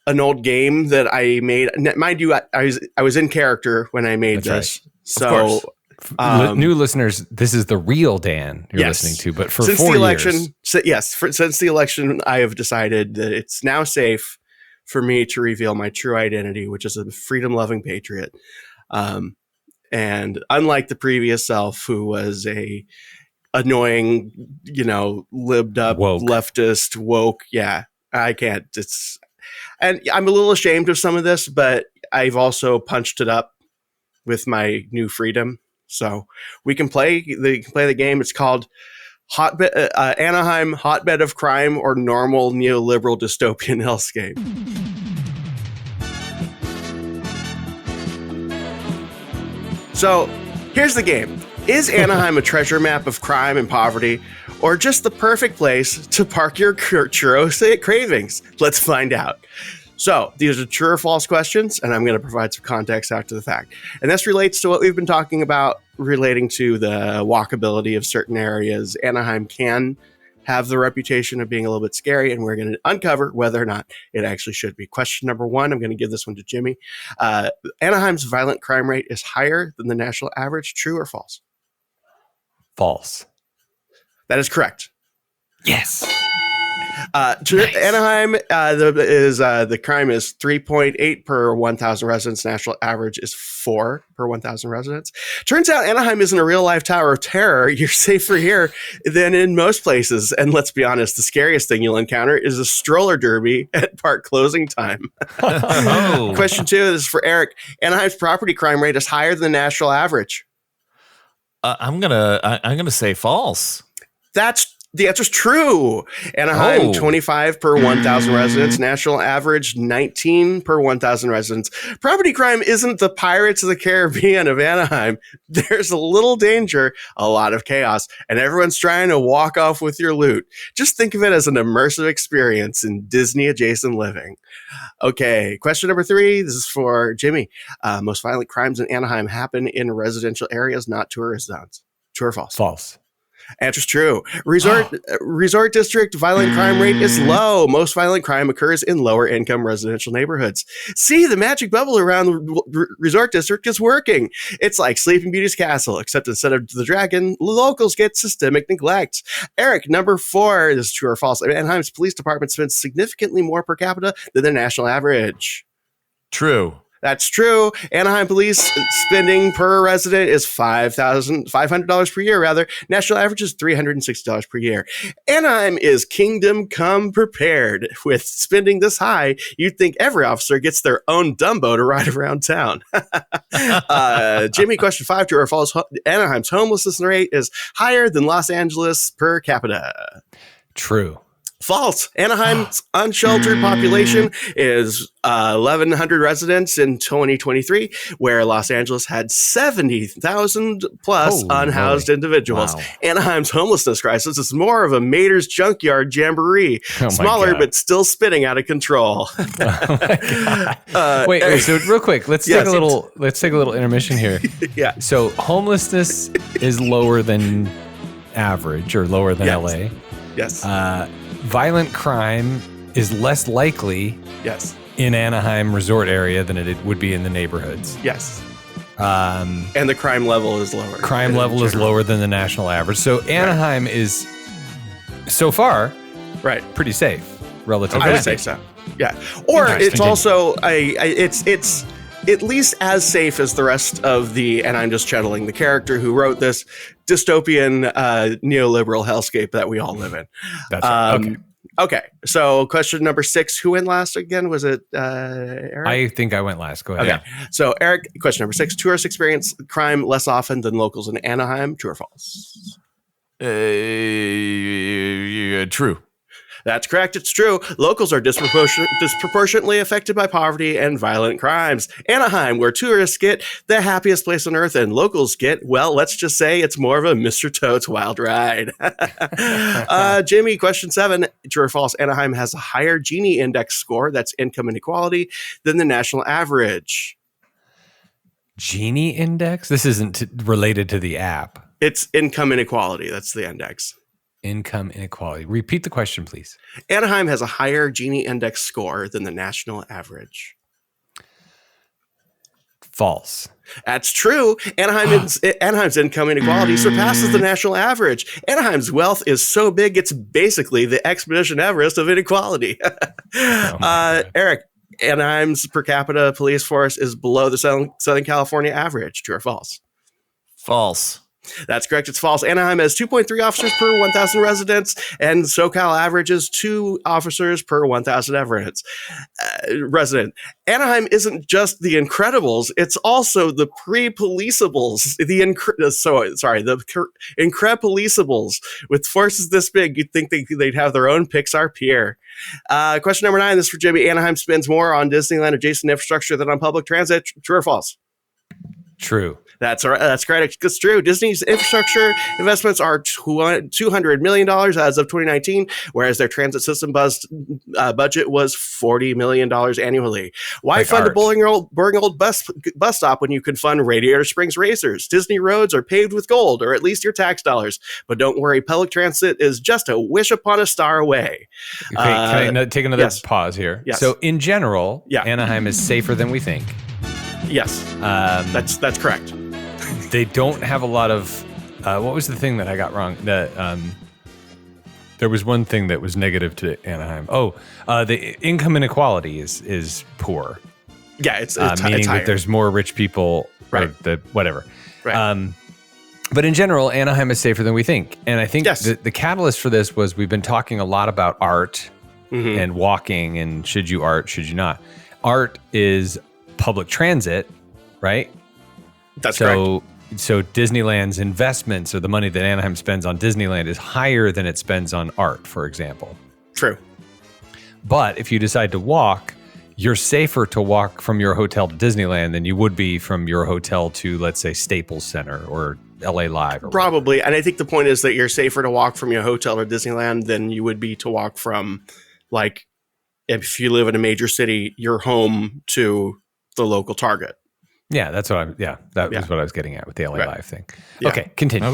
an old game that I made. Mind you, I was in character when I made this. Right. So new listeners, this is the real Dan you're listening to, but for since 4 the election, years. Since the election, I have decided that it's now safe for me to reveal my true identity, which is a freedom-loving patriot. And unlike the previous self, who was a annoying, libbed up leftist woke, I can't. And I'm a little ashamed of some of this, but I've also punched it up with my new freedom. So we can play the game. It's called Anaheim, Hotbed of Crime, or Normal Neoliberal Dystopian Hellscape. So here's the game. Is Anaheim a treasure map of crime and poverty, or just the perfect place to park your churro cravings? Let's find out. So these are true or false questions, and I'm going to provide some context after the fact. And this relates to what we've been talking about relating to the walkability of certain areas. Anaheim can have the reputation of being a little bit scary, and we're going to uncover whether or not it actually should be. Question number 1, I'm going to give this one to Jimmy. Anaheim's violent crime rate is higher than the national average. True or false? False. That is correct. Yes. Nice. Anaheim, the crime is 3.8 per 1,000 residents. National average is 4 per 1,000 residents. Turns out Anaheim isn't a real life tower of terror. You're safer here than in most places. And let's be honest, the scariest thing you'll encounter is a stroller derby at park closing time. Oh. Question 2, this is for Eric. Anaheim's property crime rate is higher than the national average. I'm gonna say false. The answer's true. Anaheim, 25 per 1,000 residents. National average, 19 per 1,000 residents. Property crime isn't the Pirates of the Caribbean of Anaheim. There's a little danger, a lot of chaos, and everyone's trying to walk off with your loot. Just think of it as an immersive experience in Disney-adjacent living. Okay, question number 3. This is for Jimmy. Most violent crimes in Anaheim happen in residential areas, not tourist zones. True or false? False. Answer's true. Resort district violent crime rate is low. Most violent crime occurs in lower income residential neighborhoods. See, the magic bubble around the resort district is working. It's like Sleeping Beauty's castle, except instead of the dragon, locals get systemic neglect. Eric, number 4. This is true or false. Anaheim's police department spends significantly more per capita than the national average. True. That's true. Anaheim police spending per resident is $500 per year, rather. National average is $360 per year. Anaheim is kingdom come prepared. With spending this high, you'd think every officer gets their own Dumbo to ride around town. Jimmy, question 5, true or false? Anaheim's homelessness rate is higher than Los Angeles per capita. True. False. Anaheim's unsheltered population is 1,100 residents in 2023, where Los Angeles had 70,000 plus unhoused individuals. Wow. Anaheim's homelessness crisis is more of a Mater's junkyard jamboree, smaller but still spinning out of control. Wait. So real quick, let's take a little intermission here. Yeah. So homelessness is lower than average, or lower than LA. Yes. Violent crime is less likely in Anaheim resort area than it would be in the neighborhoods. Yes. And the crime level is lower. Crime level is lower than the national average. So Anaheim is, so far, pretty safe, relatively. I would say so. Yeah. Or it's also it's at least as safe as the rest of the, and I'm just channeling the character who wrote this, dystopian neoliberal hellscape that we all live in. That's right. Okay. So question number 6, who went last again? Was it Eric? I think I went last. Go ahead. Okay. So Eric, question number 6, tourists experience crime less often than locals in Anaheim. True or false? True. That's correct. It's true. Locals are disproportionately affected by poverty and violent crimes. Anaheim, where tourists get the happiest place on earth and locals get, well, let's just say it's more of a Mr. Toad's Wild Ride. Jimmy, question 7. True or false? Anaheim has a higher Gini index score, that's income inequality, than the national average. Gini index? This isn't related to the app. It's income inequality. That's the index. Income inequality. Repeat the question, please. Anaheim has a higher Gini index score than the national average. False. That's true. Anaheim's income inequality surpasses the national average. Anaheim's wealth is so big, it's basically the Expedition Everest of inequality. Eric, Anaheim's per capita police force is below the Southern California average. True or false? False. That's correct. It's false. Anaheim has 2.3 officers per 1,000 residents, and SoCal averages 2 officers per 1,000 resident. Anaheim isn't just the Incredibles; it's also the pre-policeables. The Increpoliceables. With forces this big, you'd think they'd have their own Pixar pier. Question number 9. This is for Jimmy. Anaheim spends more on Disneyland adjacent infrastructure than on public transit. True or false? True. That's right. That's correct. It's true. Disney's infrastructure investments are $200 million as of 2019, whereas their transit system budget was $40 million annually. Why fund a boring old bus stop when you can fund Radiator Springs racers? Disney roads are paved with gold, or at least your tax dollars. But don't worry, public transit is just a wish upon a star away. Okay, can I take another pause here? Yes. So in general, Anaheim is safer than we think. Yes, that's correct. They don't have a lot of. What was the thing that I got wrong? That there was one thing that was negative to Anaheim. The income inequality is poor. Yeah, it's meaning higher. that there's more rich people. Right. Whatever. Right. But in general, Anaheim is safer than we think, and I think the catalyst for this was we've been talking a lot about art and walking, and should you art, should you not? Art is public transit, right? That's correct. So Disneyland's investments, or the money that Anaheim spends on Disneyland, is higher than it spends on art, for example. True. But if you decide to walk, you're safer to walk from your hotel to Disneyland than you would be from your hotel to, let's say, Staples Center or LA Live. Or probably. And I think the point is that you're safer to walk from your hotel to Disneyland than you would be to walk from, like, if you live in a major city, your home to the local Target. Yeah, that's what that was what I was getting at with the LA Live thing. Yeah. Okay, continue.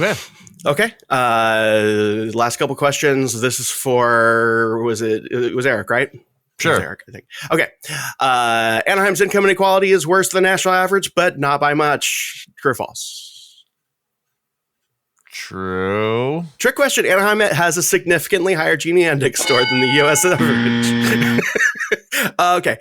Okay. Last couple questions. This is for, it was Eric, right? Sure. Eric, I think. Okay. Anaheim's income inequality is worse than the national average, but not by much. True or false? True. Trick question. Anaheim has a significantly higher Gini index score than the U.S. average. Okay.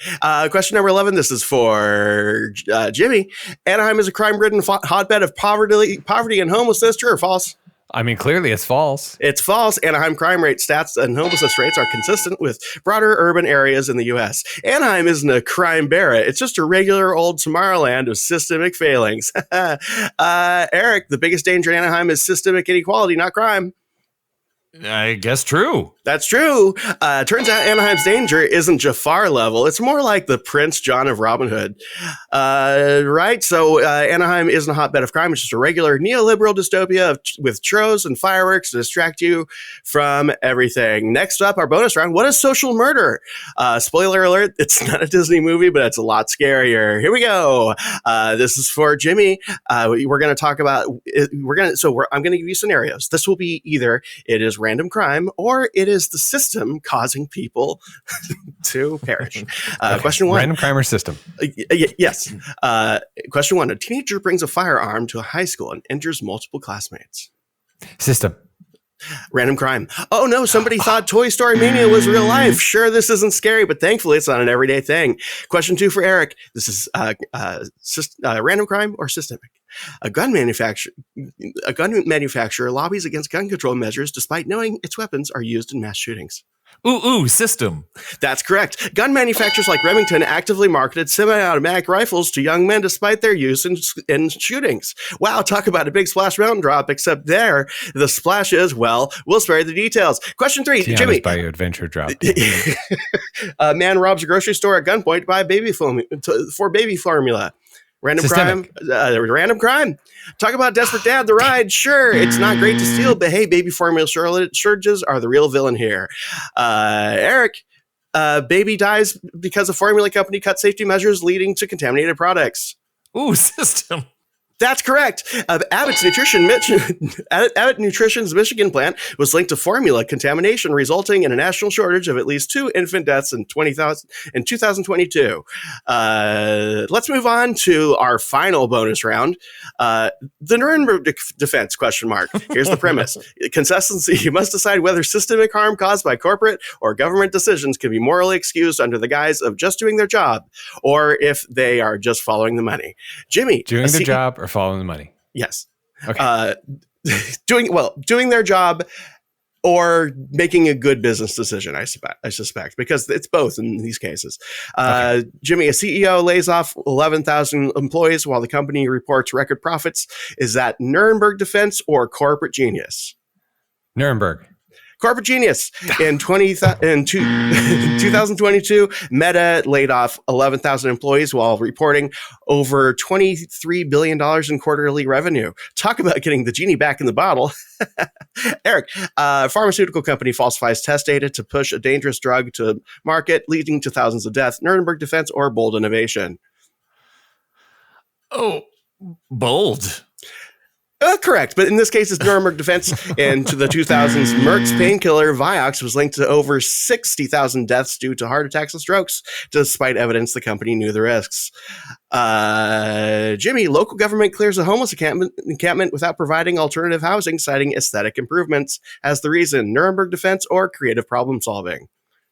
Question number 11. This is for Jimmy. Anaheim is a crime-ridden hotbed of poverty and homelessness. True or false? I mean, clearly it's false. It's false. Anaheim crime rate stats and homelessness rates are consistent with broader urban areas in the U.S. Anaheim isn't a crime barra. It's just a regular old Tomorrowland of systemic failings. Eric, the biggest danger in Anaheim is systemic inequality, not crime. I guess true. That's true. Turns out Anaheim's danger isn't Jafar level. It's more like the Prince John of Robin Hood. Right? So Anaheim isn't a hotbed of crime. It's just a regular neoliberal dystopia with churros and fireworks to distract you from everything. Next up, our bonus round. What is social murder? Spoiler alert, it's not a Disney movie, but it's a lot scarier. Here we go. This is for Jimmy. We're going to talk about, I'm going to give you scenarios. This will be either it is random crime or it is the system causing people to perish. Question 1. Random crime or system? Yes. Question 1. A teenager brings a firearm to a high school and injures multiple classmates. System. Random crime. Oh no, somebody thought Toy Story Mania was real life. Sure, this isn't scary, but thankfully it's not an everyday thing. Question 2 for Eric. This is random crime or systemic. A gun manufacturer lobbies against gun control measures despite knowing its weapons are used in mass shootings. System. That's correct. Gun manufacturers like Remington actively marketed semi-automatic rifles to young men despite their use in shootings. Wow, talk about a big splash mountain drop, except there, the splash is, well, we'll spare you the details. Question 3, Tiana's Jimmy. Bayou Adventure drop. A man robs a grocery store at gunpoint to buy for baby formula. Random crime. Talk about Desperate Dad, the ride. Sure, it's not great to steal, but hey, baby formula shortages are the real villain here. Eric, baby dies because a formula company cut safety measures leading to contaminated products. System. That's correct. Abbott Nutrition's Michigan plant was linked to formula contamination, resulting in a national shortage of at least 2 infant deaths in 2022. Let's move on to our final bonus round. The Nuremberg defense, question mark. Here's the premise. Consistency, you must decide whether systemic harm caused by corporate or government decisions can be morally excused under the guise of just doing their job, or if they are just following the money. Jimmy. Doing their job or following the money? Yes. Okay. Doing their job or making a good business decision, I suspect, because it's both in these cases. Okay. Jimmy, a CEO lays off 11,000 employees while the company reports record profits. Is that Nuremberg defense or corporate genius? Nuremberg. Corporate genius. In 2022, Meta laid off 11,000 employees while reporting over $23 billion in quarterly revenue. Talk about getting the genie back in the bottle. Eric, a pharmaceutical company falsifies test data to push a dangerous drug to market, leading to thousands of deaths. Nuremberg defense or bold innovation? Bold. Correct, but in this case, it's Nuremberg defense. And to the 2000s, Merck's painkiller Vioxx was linked to over 60,000 deaths due to heart attacks and strokes, despite evidence the company knew the risks. Jimmy, local government clears a homeless encampment without providing alternative housing, citing aesthetic improvements as the reason. Nuremberg defense or creative problem solving?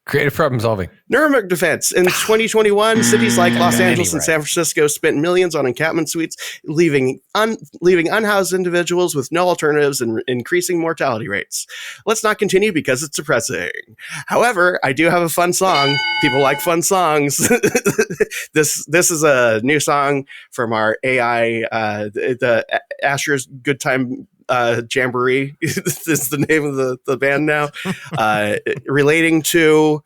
Creative problem solving. Nuremberg defense. In 2021, cities like Los Angeles and San Francisco spent millions on encampment suites, leaving unhoused individuals with no alternatives and increasing mortality rates. Let's not continue because it's depressing. However, I do have a fun song. People like fun songs. This is a new song from our AI, the Asher's Good Time Jamboree is the name of the band now, relating to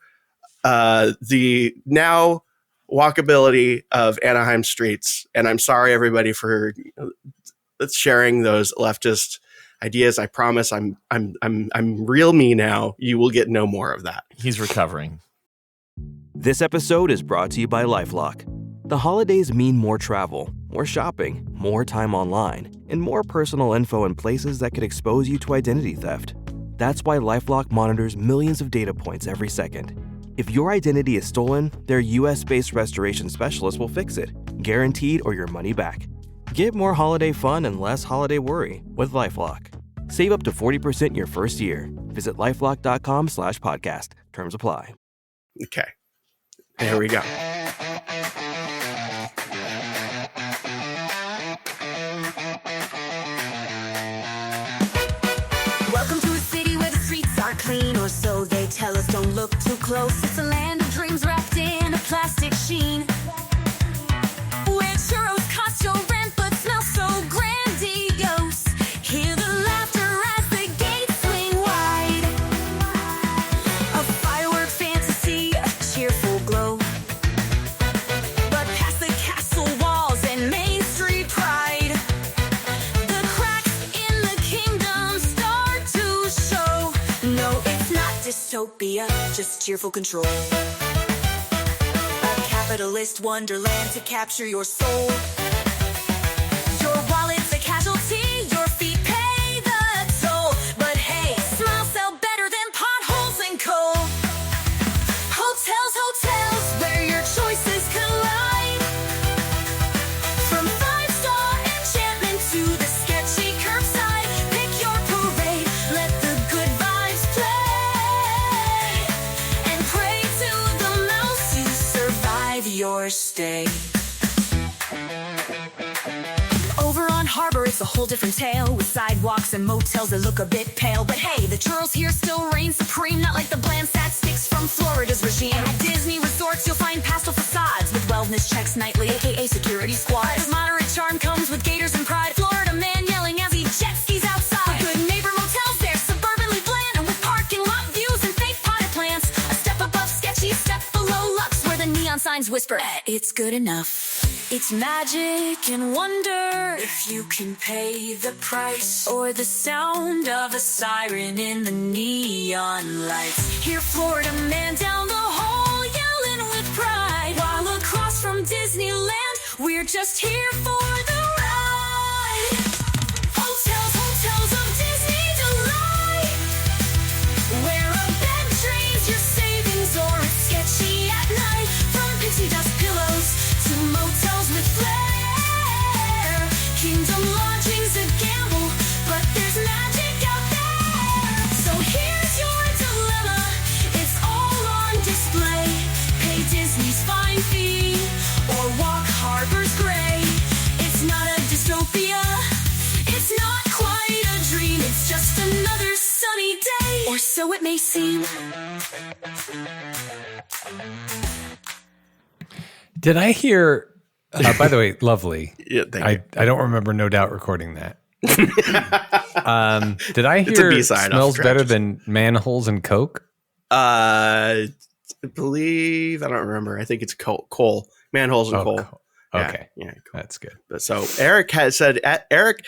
the now walkability of Anaheim streets. And I'm sorry, everybody, for sharing those leftist ideas. I promise I'm real me now. You will get no more of that. He's recovering. This episode is brought to you by LifeLock. The holidays mean more travel, more shopping, more time online, and more personal info in places that could expose you to identity theft. That's why LifeLock monitors millions of data points every second. If your identity is stolen, their US-based restoration specialist will fix it, guaranteed or your money back. Get more holiday fun and less holiday worry with LifeLock. Save up to 40% your first year. Visit LifeLock.com/podcast. Terms apply. Okay. There we go. Welcome to a city where the streets are clean, or so they tell us. Don't look too close. It's a land of dreams wrapped in a plastic sheen, where churros cost your rent but smell so grandiose. Hear the laughter as the gates swing wide. A firework fantasy, a cheerful glow. But past the castle walls and Main Street pride, the cracks in the kingdom start to show. No, it's not dystopia, just cheerful control. A capitalist wonderland to capture your soul. Your wallet's a casualty, your feet pay the toll. But hey, smiles sell better than potholes and coal. Hotels, where your choices collide. From five-star enchantment to the sketchy curbside, pick your parade, let the good vibes play, and pray to the mouse you survive your stay. Over on Harbor, it's it's a whole different tale with sidewalks and motels that look a bit pale. But hey, the churros here still reign supreme, not like the bland sad sticks from Florida's regime. At Disney resorts, you'll find pastel facades with wellness checks nightly, aka security squads. Moderate charm comes with gators and pride. Florida man yelling as he jet skis outside. The good neighbor motels there, suburbanly bland, and with parking lot views and fake potted plants. A step above sketchy, step below Lux, where the neon signs whisper, it's good enough. It's magic and wonder if you can pay the price, or the sound of a siren in the neon lights. Hear Florida man down the hall yelling with pride, while across from Disneyland, we're just here for the ride. Hotels of Disney delight, where a bed drains your savings or it's sketchy at night. From pixie dust pillows to motels with flair, Kingdom Lodging's a gamble, but there's magic out there. So here's your dilemma, it's all on display. Pay Disney's fine fee, or walk Harbor's gray. It's not a dystopia, it's not quite a dream, it's just another sunny day, or so it may seem. Did I hear? By the way, lovely. Yeah, thank you. I don't remember No Doubt recording that. Did I It's a hear B-side off smells the better track. than manholes and Coke? I believe, I don't remember. I think it's coal. Manholes and coal. Okay, Yeah, cool. that's good. But so Eric has said, Eric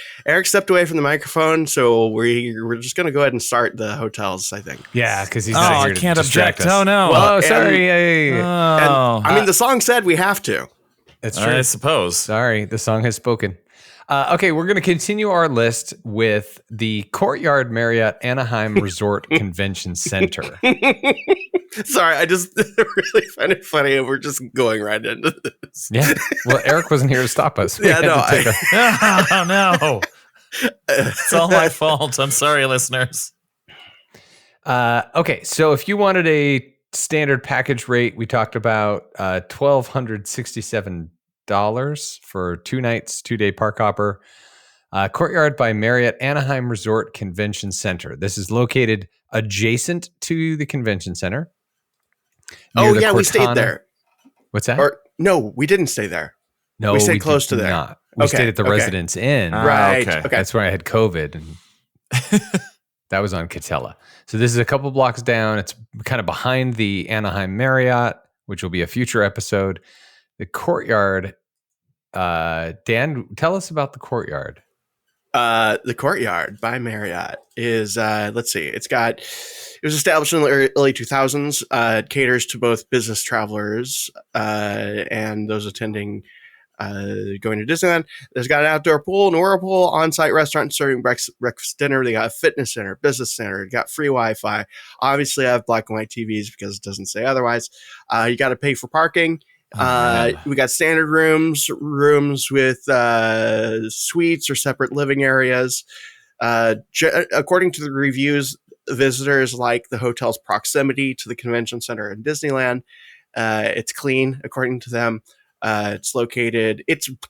stepped away from the microphone, so we're just going to go ahead and start the hotels, I think. Yeah, because he's Oh, not I here to can't distract object. us. Oh, no. Well, Oh, sorry. and- Oh, I mean, the song said we have to. That's true. I suppose. Sorry, the song has spoken. Okay, we're going to continue our list with the Courtyard Marriott Anaheim Resort Convention Center. Sorry, I just really find it funny, and we're just going right into this. Yeah. Well, Eric wasn't here to stop us. We Yeah, had no, to take Oh, no. It's all my fault. I'm sorry, listeners. Okay, so if you wanted a standard package rate, we talked about $1,267 for 2 nights, 2-day park hopper. Courtyard by Marriott Anaheim Resort Convention Center. This is located adjacent to the convention center. near Oh the yeah, we Cortana. stayed there. What's that? Or no, we didn't stay there. No, we stayed close did to there. not. We Okay, stayed at the okay. Residence Inn. Right. okay. Okay. That's where I had COVID, and that was on Catella. So this is a couple blocks down. It's kind of behind the Anaheim Marriott, which will be a future episode. The Courtyard. Dan, tell us about the Courtyard. The Courtyard by Marriott is let's see, it was established in the early 2000s. It caters to both business travelers and those attending going to Disneyland. There's got an outdoor pool, an whirlpool, on-site restaurant serving breakfast, dinner. They got a fitness center, business center. They got free Wi-Fi. Obviously, I have black and white TVs because it doesn't say otherwise. You got to pay for parking. We got standard rooms with suites or separate living areas. According to the reviews, visitors like the hotel's proximity to the convention center in Disneyland. It's clean, according to them. It's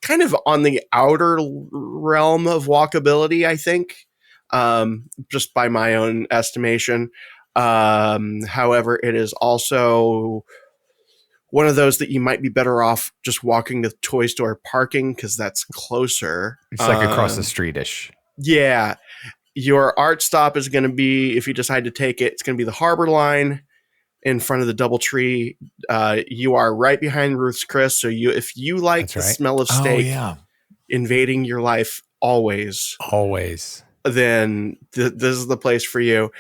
kind of on the outer realm of walkability, I think, just by my own estimation. However, it is also one of those that you might be better off just walking to Toy Store parking because that's closer. It's like across the street-ish. Yeah. Your art stop is going to be, if you decide to take it, it's going to be the Harbor Line in front of the DoubleTree. You are right behind Ruth's Chris. So if you like That's the right. smell of steak invading your life always, then this is the place for you.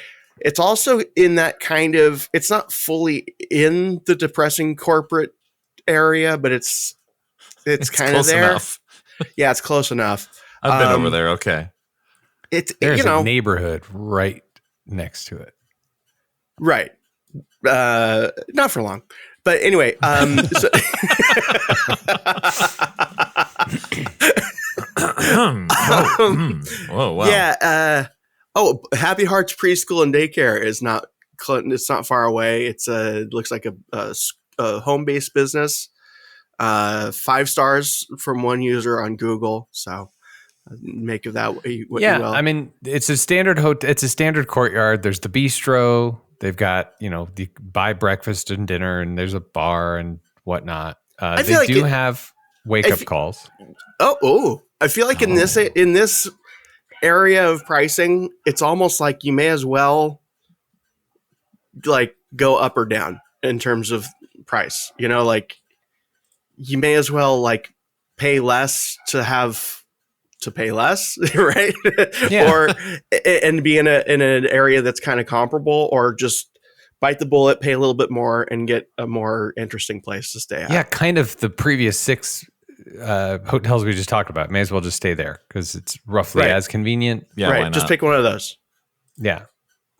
It's also in that kind of, it's not fully in the depressing corporate area, but it's kind of there. Enough. Yeah, it's close enough. I've been over there. Okay. There's a neighborhood right next to it. Right. Not for long. But anyway, so Whoa, wow. yeah. Happy Hearts Preschool and Daycare is not Clinton. It's not far away. It looks like a home-based business. 5 stars from one user on Google. So make of that what you will. I mean, it's a standard hotel. It's a standard courtyard. There's the bistro. They've got, the buy breakfast and dinner, and there's a bar and whatnot. They do have wake up calls. I feel like in this area of pricing, it's almost like you may as well like go up or down in terms of price. Like you may as well like pay less to pay less, right? Yeah. Or and be in an area that's kind of comparable, or just bite the bullet, pay a little bit more, and get a more interesting place to stay at. Yeah, kind of the previous 6 hotels we just talked about. May as well just stay there because it's roughly as convenient. Yeah, right. Just pick one of those. Yeah.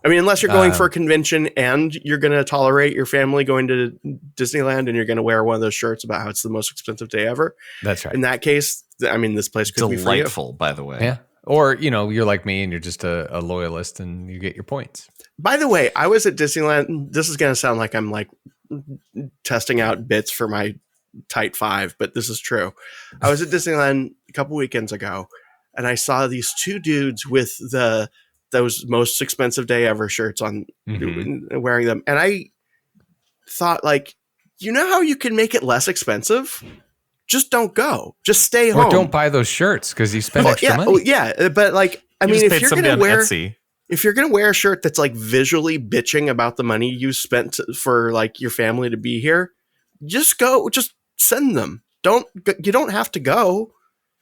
I mean, unless you're going for a convention and you're going to tolerate your family going to Disneyland and you're going to wear one of those shirts about how it's the most expensive day ever. That's right. In that case, I mean, this place could be delightful, by the way. Yeah. Or, you're like me and you're just a loyalist and you get your points. By the way, I was at Disneyland. This is going to sound like I'm like testing out bits for my tight 5, but this is true. I was at Disneyland a couple weekends ago and I saw these 2 dudes with those most expensive day ever shirts on, wearing them. And I thought, like, how you can make it less expensive? Just don't go. Just stay home. Or don't buy those shirts because you spend extra money. But like, I mean, if you're going to wear a shirt that's like visually bitching about the money you spent for like your family to be here, just go. Just send them. You don't have to go.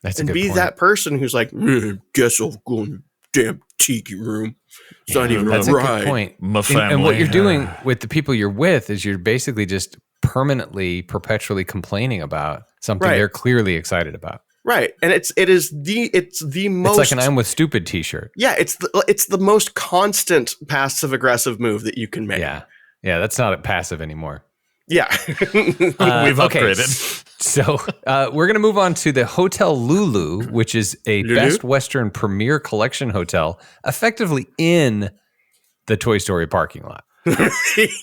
That's and be that person who's like, guess I'll go in the damn tiki room. It's not even that's a good point. My family. And what you're doing with the people you're with is you're basically just perpetually complaining about something they're clearly excited about. Right. And it's the most. It's like an I'm with stupid t-shirt. Yeah. It's the most constant passive aggressive move that you can make. Yeah. Yeah. That's not passive anymore. Yeah. We've upgraded. So we're going to move on to the Hotel Lulu, which is a Best Western Premier Collection hotel, effectively in the Toy Story parking lot.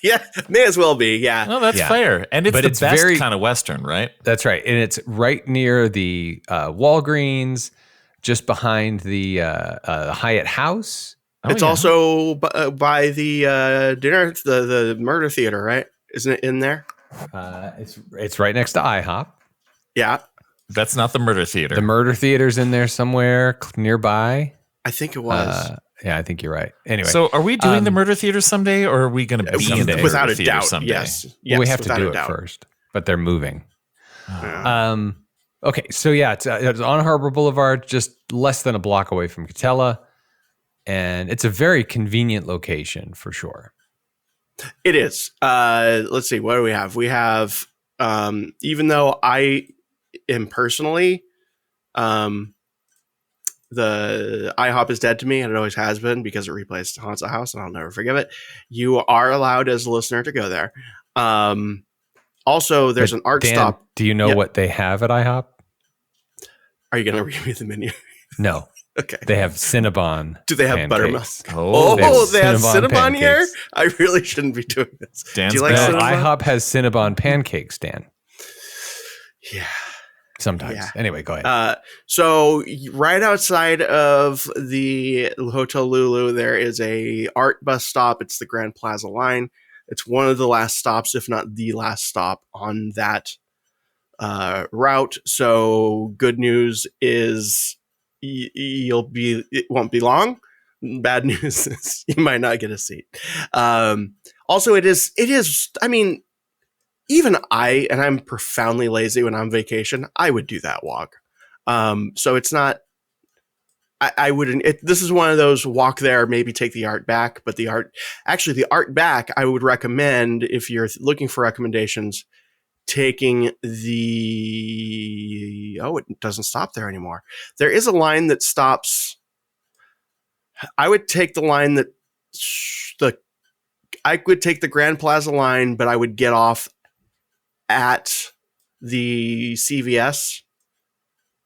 Yeah, may as well be. Yeah. No, that's fair. And it's the best kind of Western, right? That's right. And it's right near the Walgreens, just behind the Hyatt House. It's also by the dinner, the murder theater, right? Isn't it in there? It's right next to IHOP. Yeah. That's not the murder theater. The murder theater's in there somewhere nearby. I think it was. Yeah, I think you're right. Anyway, so are we doing the murder theater someday, or are we going to be in the without murder a theater doubt? someday? Yes. Well, we have to do it first, but they're moving. Okay, so it's on Harbor Boulevard, just less than a block away from Catella, and it's a very convenient location for sure. It is. Let's see. What do we have? We have, even though I am personally, the IHOP is dead to me, and it always has been because it replaced Haunts a House, and I'll never forgive it. You are allowed as a listener to go there. Also, there's an art stop. Do you know what they have at IHOP? Are you going to read me the menu? No. Okay. They have Cinnabon. Do they have pancakes. buttermilk? Oh, they have Cinnabon pancakes. here? I really shouldn't be doing this. Dan's Do you like No, Cinnabon? IHOP has Cinnabon pancakes, Dan. Yeah. Sometimes. Yeah. Anyway, go ahead. So right outside of the Hotel Lulu, there is a art bus stop. It's the Grand Plaza line. It's one of the last stops, if not the last stop on that route. So good news is it won't be long. Bad news is you might not get a seat. Also, it is. I mean, even I'm profoundly lazy when I'm on vacation. I would do that walk. So it's not. I wouldn't. This is one of those walk there, maybe take the art back. But the art back, I would recommend if you're looking for recommendations. Taking it doesn't stop there anymore. There is a line that stops. I would take the line I would take the Grand Plaza line, but I would get off at the CVS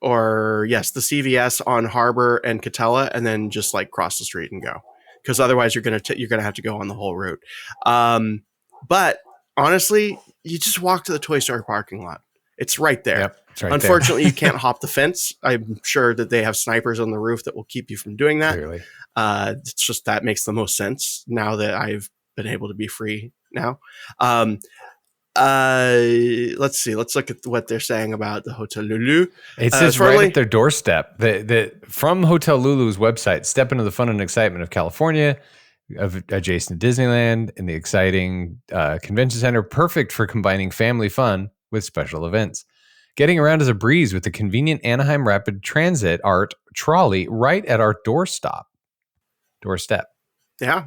the CVS on Harbor and Catella, and then just like cross the street and go. Because otherwise you're going to have to go on the whole route. But honestly, you just walk to the Toy Story parking lot. It's right there. right Unfortunately, you can't hop the fence. I'm sure that they have snipers on the roof that will keep you from doing that. Clearly. It's just that makes the most sense now that I've been able to be free now. Let's see. Let's look at what they're saying about the Hotel Lulu. It says right at their doorstep. From Hotel Lulu's website, step into the fun and excitement of California, adjacent to Disneyland, in the exciting convention center, perfect for combining family fun with special events. Getting around is a breeze with the convenient Anaheim Rapid Transit Art trolley right at our doorstep. Yeah.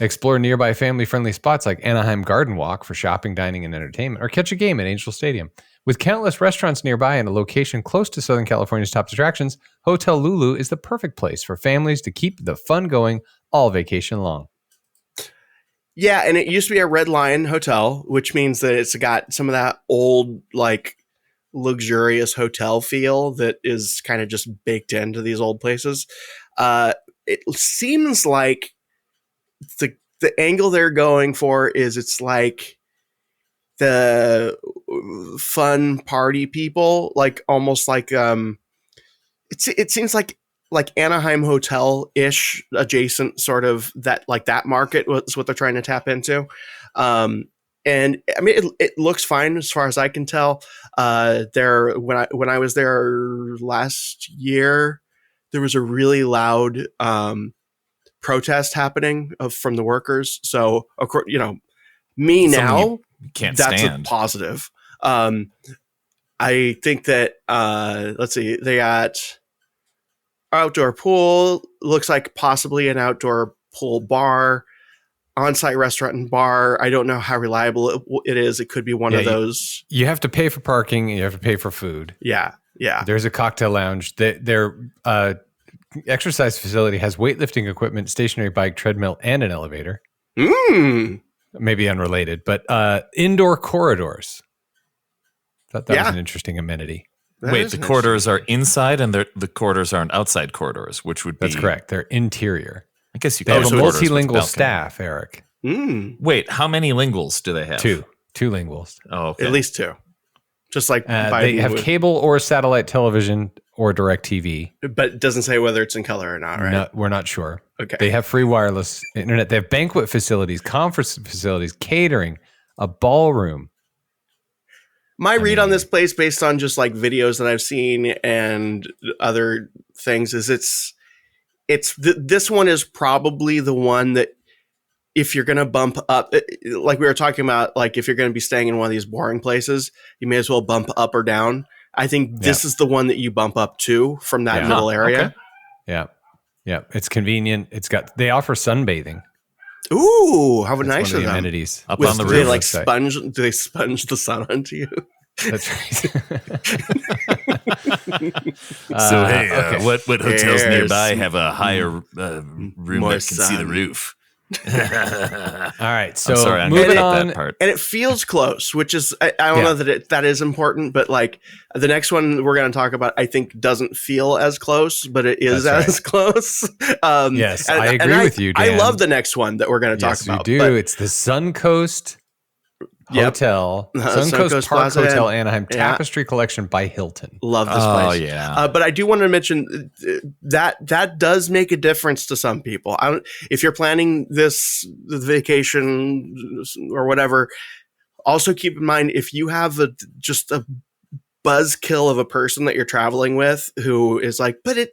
Explore nearby family-friendly spots like Anaheim Garden Walk for shopping, dining, and entertainment, or catch a game at Angel Stadium. With countless restaurants nearby and a location close to Southern California's top attractions, Hotel Lulu is the perfect place for families to keep the fun going all vacation long. Yeah, and it used to be a Red Lion hotel, which means that it's got some of that old, like, luxurious hotel feel that is kind of just baked into these old places. It seems like the angle they're going for is it's like the fun party people, like almost like it seems like Anaheim Hotel ish adjacent, sort of that market was what they're trying to tap into. And I mean, it looks fine as far as I can tell. When I was there last year, there was a really loud protest happening from the workers. So, me Something now, you can't that's stand. a positive. I think that let's see, they got outdoor pool, looks like possibly an outdoor pool bar, on-site restaurant and bar. I don't know how reliable it is. It could be one of those. You have to pay for parking and you have to pay for food. Yeah. There's a cocktail lounge. Their exercise facility has weightlifting equipment, stationary bike, treadmill, and an elevator. Maybe unrelated, but indoor corridors. Thought that was an interesting amenity. Wait, the corridors are inside and the corridors aren't outside corridors, which would be... That's correct. They're interior. I guess you They could have a have corridors with multilingual balcony. staff, Eric. Wait, how many linguals do they have? Two linguals. Oh, okay. At least two. Just like they have cable or satellite television or direct TV. but it doesn't say whether it's in color or not, right? No, we're not sure. Okay. They have free wireless internet. They have banquet facilities, conference facilities, catering, a ballroom. My read on this place, based on just like videos that I've seen and other things, is this one is probably the one that, if you're going to bump up, like we were talking about, like if you're going to be staying in one of these boring places, you may as well bump up or down. I think this is the one that you bump up to from that middle area. Okay. Yeah. It's convenient. They offer sunbathing. Ooh, how That's nice one of of the them. amenities. Up on the Do they roof. like sponge? Do they sponge the sun onto you? That's right. So hey, okay. what hotels There's nearby have a higher room more that can see the sun. roof? All right. So I'm sorry, I'm moving gonna edit on. that part. And it feels close, which is, I don't know that that is important, but like the next one we're going to talk about, I think doesn't feel as close, but it is That's as close. Yes, I agree with you, Dan. I love the next one that we're going to talk Yes, about. you do. but- It's the Suncoast Hotel, Suncoast Park Plaza Hotel, Inn. Anaheim Tapestry Collection by Hilton. Love this Oh, place. yeah. But I do want to mention that does make a difference to some people. If you're planning this vacation or whatever, also keep in mind, if you have just a buzzkill of a person that you're traveling with who is like, but it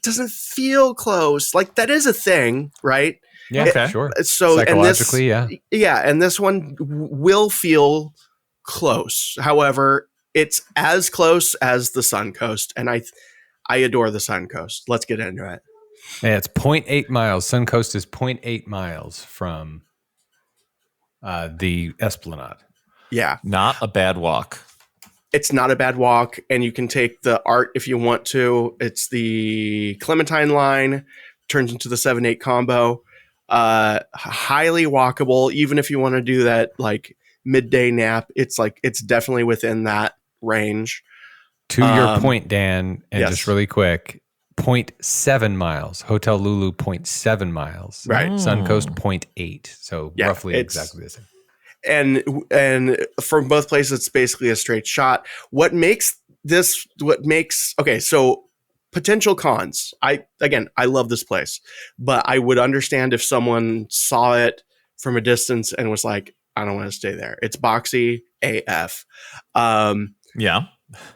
doesn't feel close. Like, that is a thing, right? Yeah, Okay. sure. So, Psychologically, and this one will feel close. However, it's as close as the Suncoast, and I adore the Suncoast. Let's get into it. Yeah, it's 0.8 miles. Suncoast is 0.8 miles from the Esplanade. Yeah, Not a bad walk. it's not a bad walk, and you can take the ART if you want to. It's the Clementine line, turns into the 7-8 combo. Highly walkable, even if you want to do that like midday nap. It's definitely within that range. To your point, Dan, and yes. just really quick, 0.7 miles. Hotel Lulu, 0.7 miles. Right. Suncoast, 0.8. So Yeah, roughly it's- exactly the same. and from both places, it's basically a straight shot. Okay, so potential cons. I love this place, but I would understand if someone saw it from a distance and was like, I don't want to stay there. It's boxy AF. Yeah.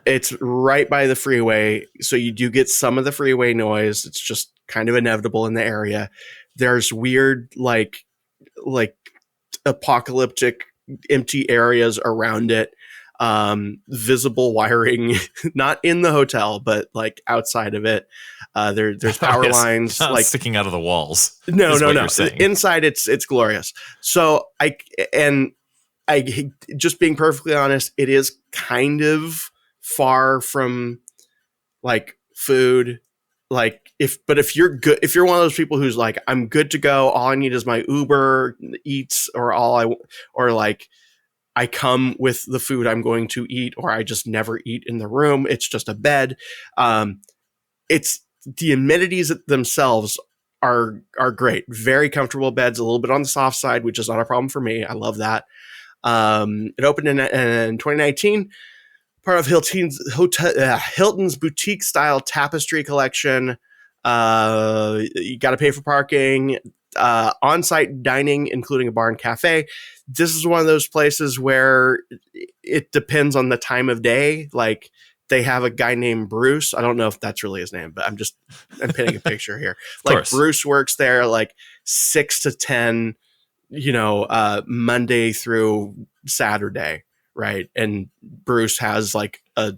It's right by the freeway, so you do get some of the freeway noise. It's just kind of inevitable in the area. There's weird, like apocalyptic empty areas around it. Visible wiring, not in the hotel, but like outside of it. There's power lines not like sticking out of the walls. No. You're saying. Inside it's glorious. So I just being perfectly honest, it is kind of far from like food. Like if you're one of those people who's like, I'm good to go, all I need is my Uber Eats, or I come with the food I'm going to eat, or I just never eat in the room. It's just a bed. It's the amenities themselves are great. Very comfortable beds, a little bit on the soft side, which is not a problem for me. I love that. It opened in 2019, part of Hilton's boutique style tapestry collection. You got to pay for parking, on-site dining, including a bar and cafe. This is one of those places where it depends on the time of day. Like they have a guy named Bruce. I don't know if that's really his name, but I'm painting a picture here. Like Bruce works there like 6 to 10, Monday through Saturday. Right. And Bruce has like a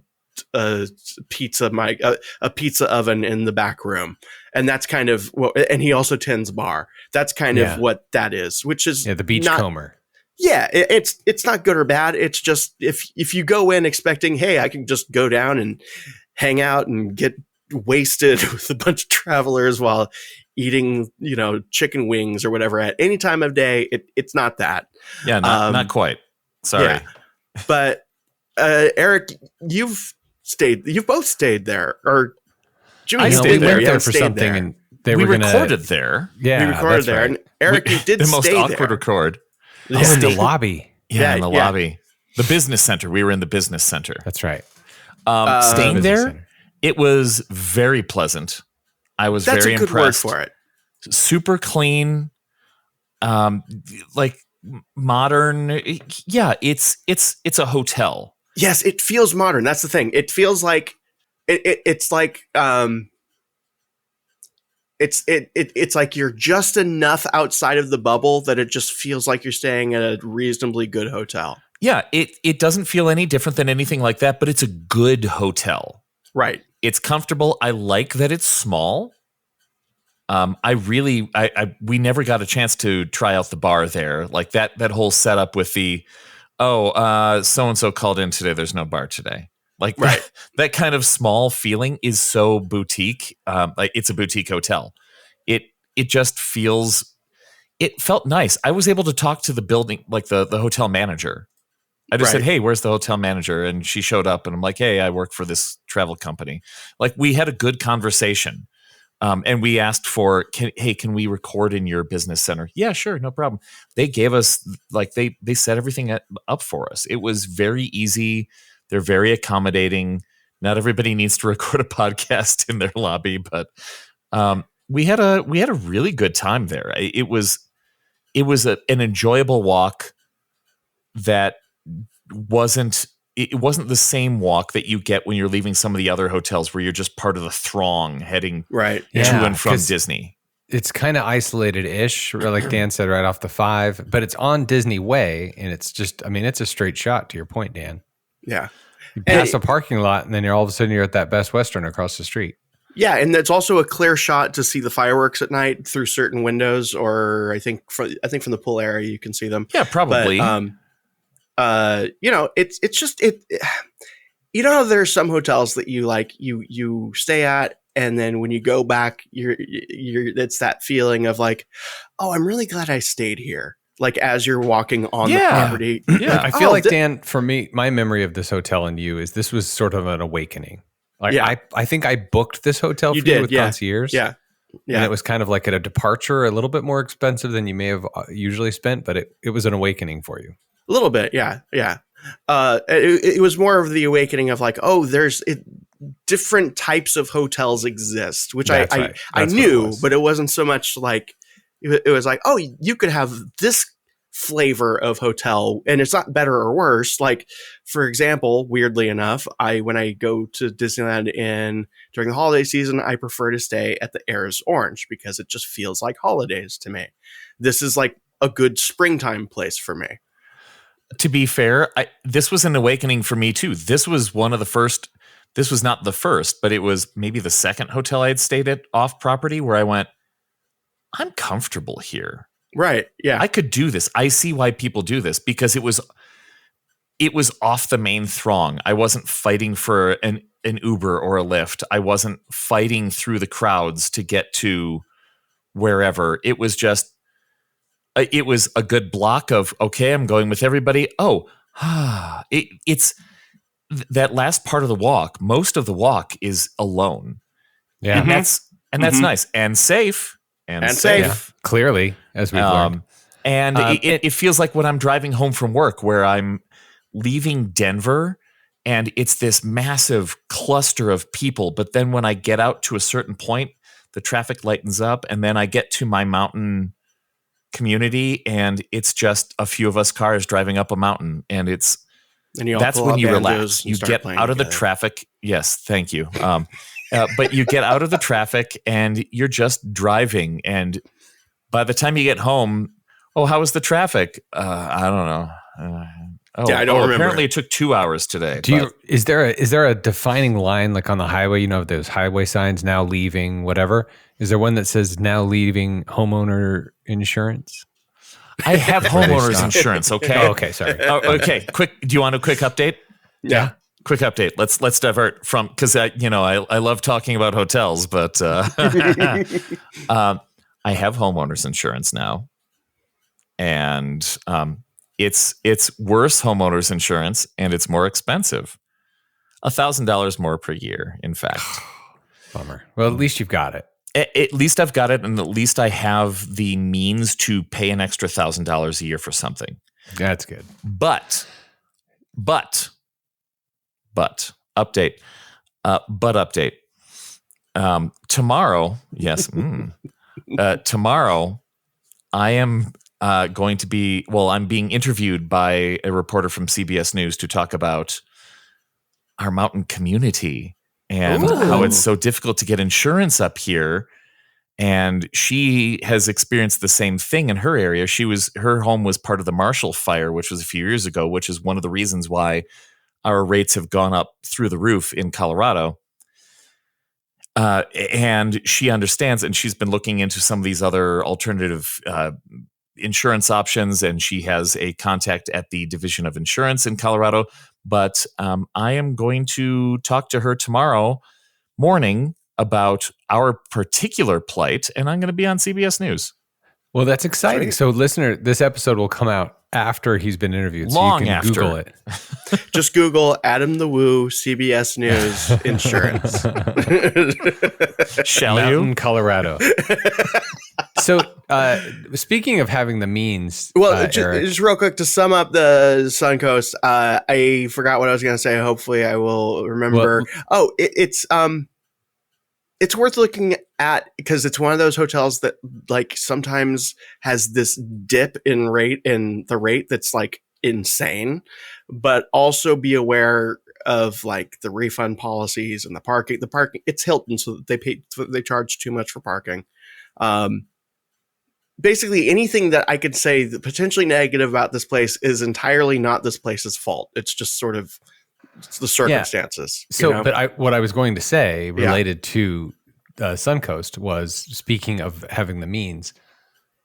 pizza oven in the back room. And that's kind of and he also tends bar. That's kind of what that is, which is the beachcomber. Yeah. It's not good or bad. It's just, if you go in expecting, hey, I can just go down and hang out and get wasted with a bunch of travelers while eating, chicken wings or whatever at any time of day, it's not that. Yeah. Not quite. Sorry. Yeah. But Eric, you've both stayed there, or Jimmy stayed there. We went there for something, there. And we recorded there. Yeah, we recorded there, right. And Eric, you did the most stay awkward there. record. In the lobby. Yeah, in the lobby, the business center. We were in the business center. That's right. Staying there, it was very pleasant. I was very impressed. That's a good word for it. Super clean, like modern. Yeah, it's a hotel. Yes, it feels modern. That's the thing. It feels like it's like it's like you're just enough outside of the bubble that it just feels like you're staying at a reasonably good hotel. Yeah, it doesn't feel any different than anything like that, but it's a good hotel. Right. It's comfortable. I like that it's small. We never got a chance to try out the bar there. Like that whole setup with the, so-and-so called in today. There's no bar today. Like right. that kind of small feeling is so boutique. Like it's a boutique hotel. It just it felt nice. I was able to talk to the building, like the hotel manager. I just said, hey, where's the hotel manager? And she showed up and I'm like, hey, I work for this travel company. Like we had a good conversation. And we asked for, can we record in your business center? Yeah, sure. No problem. They gave us they set everything up for us. It was very easy. They're very accommodating. Not everybody needs to record a podcast in their lobby, but we had a really good time there. It was an enjoyable walk that wasn't the same walk that you get when you're leaving some of the other hotels where you're just part of the throng heading to and from Disney. It's kind of isolated-ish, like Dan said, right off the 5, but it's on Disney Way, and it's just, it's a straight shot to your point, Dan. Yeah. You pass a parking lot, and then all of a sudden you're at that Best Western across the street. Yeah, and it's also a clear shot to see the fireworks at night through certain windows, or I think from the pool area you can see them. Yeah, probably. But, it's just there's some hotels that you stay at, and then when you go back, you're it's that feeling of like, oh, I'm really glad I stayed here. Like as you're walking on the property. Yeah, I feel like Dan, for me, my memory of this hotel and you is this was sort of an awakening. Like I think I booked this hotel for you with concierge. Yeah. Yeah. And it was kind of like at a departure, a little bit more expensive than you may have usually spent, but it was an awakening for you. A little bit, yeah. It was more of the awakening of like, oh, different types of hotels exist, which I knew, but it wasn't so much like it was like, oh, you could have this flavor of hotel, and it's not better or worse. Like, for example, weirdly enough, when I go to Disneyland during the holiday season, I prefer to stay at the Airs Orange because it just feels like holidays to me. This is like a good springtime place for me. To be fair, this was an awakening for me too. This was one of the first. This was not the first, but it was maybe the second hotel I had stayed at off property where I went, I'm comfortable here. Right. Yeah. I could do this. I see why people do this because it was off the main throng. I wasn't fighting for an Uber or a Lyft. I wasn't fighting through the crowds to get to wherever. It was just, it was a good block of, okay, I'm going with everybody. Oh, it's that last part of the walk. Most of the walk is alone. Yeah. And that's nice and safe. And safe. Yeah, clearly, as we've learned. And it feels like when I'm driving home from work where I'm leaving Denver and it's this massive cluster of people. But then when I get out to a certain point, the traffic lightens up and then I get to my mountain community and it's just a few of us cars driving up a mountain. And that's when you relax. You get out of the traffic. Yes, thank you. But you get out of the traffic and you're just driving. And by the time you get home, oh, how was the traffic? I don't know. I don't remember. Apparently it took 2 hours today. Is there a defining line like on the highway? You know, those highway signs now leaving, whatever. Is there one that says now leaving homeowner insurance? I have homeowners insurance. Okay. Oh, okay. Sorry. Okay. Quick. Do you want a quick update? Yeah. Quick update. Let's divert from because I love talking about hotels, but I have homeowners insurance now, and it's worse homeowners insurance, and it's more expensive, $1,000 more per year. In fact, bummer. Well, at least you've got it. At least I've got it, and at least I have the means to pay an extra $1,000 a year for something. That's good. But update. Tomorrow, yes. Tomorrow, I am going to be. Well, I'm being interviewed by a reporter from CBS News to talk about our mountain community and how it's so difficult to get insurance up here. And she has experienced the same thing in her area. Her home was part of the Marshall Fire, which was a few years ago, which is one of the reasons why our rates have gone up through the roof in Colorado. And she understands, and she's been looking into some of these other alternative insurance options, and she has a contact at the Division of Insurance in Colorado. But I am going to talk to her tomorrow morning about our particular plight, and I'm going to be on CBS News. Well, that's exciting. Great. So, listener, this episode will come out after he's been interviewed. Long so you can after. Google it. Just Google Adam the Woo, CBS News Insurance. Shall Mountain, you? Colorado. So, speaking of having the means, well, just real quick to sum up the Suncoast, I forgot what I was going to say. Hopefully, I will remember. Well, it's worth looking at because it's one of those hotels that like sometimes has this dip in the rate that's like insane, but also be aware of like the refund policies and the parking. It's Hilton, so they charge too much for parking. Basically anything that I could say that potentially negative about this place is entirely not this place's fault. It's just sort of the circumstances. Yeah. So, but what I was going to say related to Suncoast was, speaking of having the means,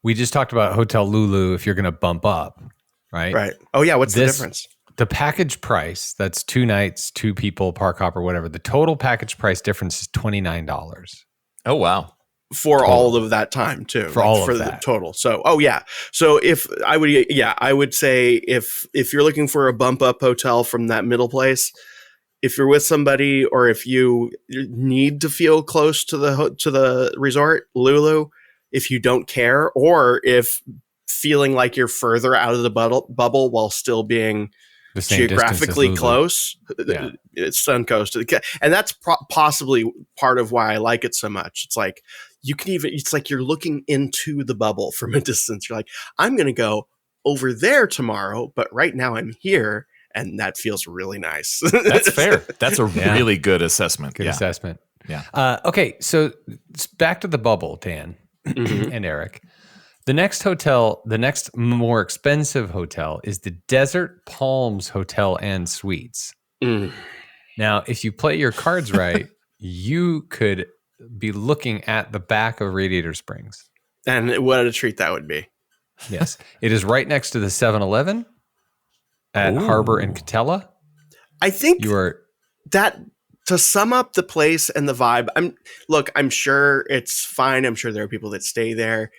we just talked about Hotel Lulu. If you're going to bump up, right? Right. Oh yeah. What's the difference? The package price, that's 2 nights, 2 people, park hop or whatever. The total package price difference is $29. Oh, wow. For all of that time too. For all of that. The total. So, So I would say if you're looking for a bump up hotel from that middle place, if you're with somebody or if you need to feel close to the resort, Lulu, if you don't care, or if feeling like you're further out of the bubble while still being The same geographically distance as Lulu. close. Yeah. It's Suncoast, and that's possibly part of why I like it so much. It's like it's like you're looking into the bubble from a distance. You're like, I'm going to go over there tomorrow, but right now I'm here, and that feels really nice. That's fair. That's a really good assessment. Good assessment. Yeah. Okay, so back to the bubble, Dan and Eric. The next hotel, the next more expensive hotel, is the Desert Palms Hotel and Suites. Now, if you play your cards right, you could be looking at the back of Radiator Springs. And what a treat that would be. Yes. It is right next to the 7-Eleven at Harbor and Catella. I think you are that to sum up the place and the vibe. I'm sure it's fine. I'm sure there are people that stay there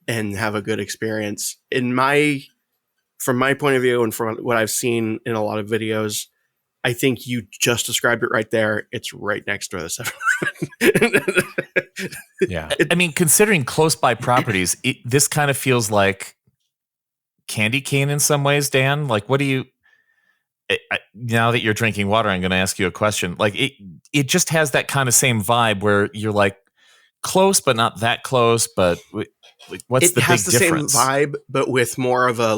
and have a good experience. From my point of view and from what I've seen in a lot of videos, I think you just described it right there. It's right next to the 7-Eleven. Yeah. I mean, considering close by properties, this kind of feels like candy cane in some ways, Dan. Like, what do you, now that you're drinking water, I'm going to ask you a question. Like, it just has that kind of same vibe where you're like close, but not that close. But like, what's the big difference? It has the same vibe, but with more of a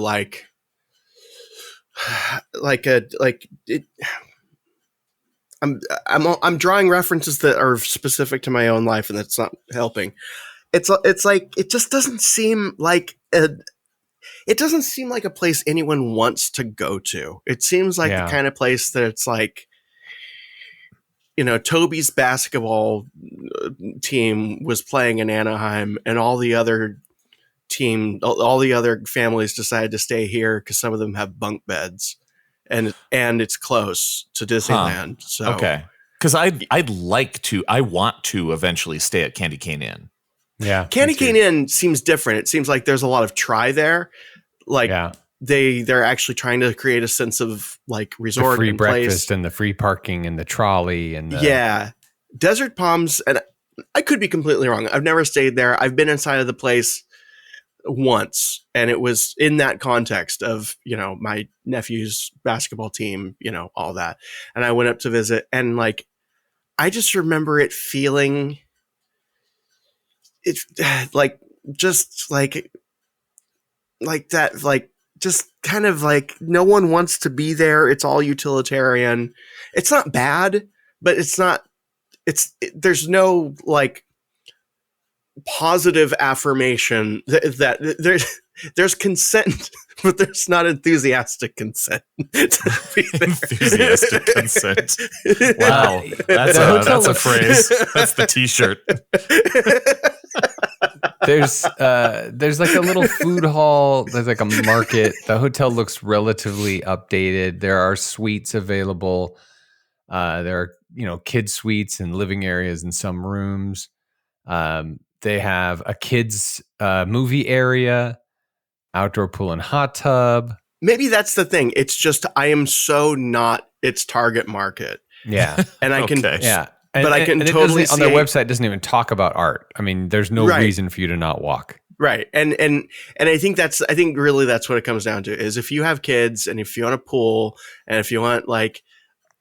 I'm drawing references that are specific to my own life, and that's not helping. It's like it just doesn't seem like it doesn't seem like a place anyone wants to go to. It seems like the kind of place that it's like, Toby's basketball team was playing in Anaheim, and all the other families decided to stay here because some of them have bunk beds. And it's close to Disneyland. So okay, because I want to eventually stay at Candy Cane Inn. Yeah, Candy Cane Inn seems different. It seems like there's a lot of try there. Like they're actually trying to create a sense of like resort, the free and breakfast place. and the free parking and the trolley and Desert Palms. And I could be completely wrong. I've never stayed there. I've been inside of the place once, and it was in that context of my nephew's basketball team, all that, and I went up to visit, and like I just remember it feeling it's like just like that, like just kind of like no one wants to be there. It's all utilitarian. It's not bad, but there's no like positive affirmation that there's consent, but there's not enthusiastic consent. Enthusiastic consent. Wow, that's a phrase. That's the T-shirt. There's like a little food hall. There's like a market. The hotel looks relatively updated. There are suites available. There are kids suites and living areas in some rooms. They have a kids movie area, outdoor pool and hot tub. Maybe that's the thing. It's just I am so not its target market. Yeah, and I can but I can and totally on their website. It doesn't even talk about art. I mean, there's no reason for you to not walk. Right, and I think really that's what it comes down to is if you have kids and if you want a pool and if you want like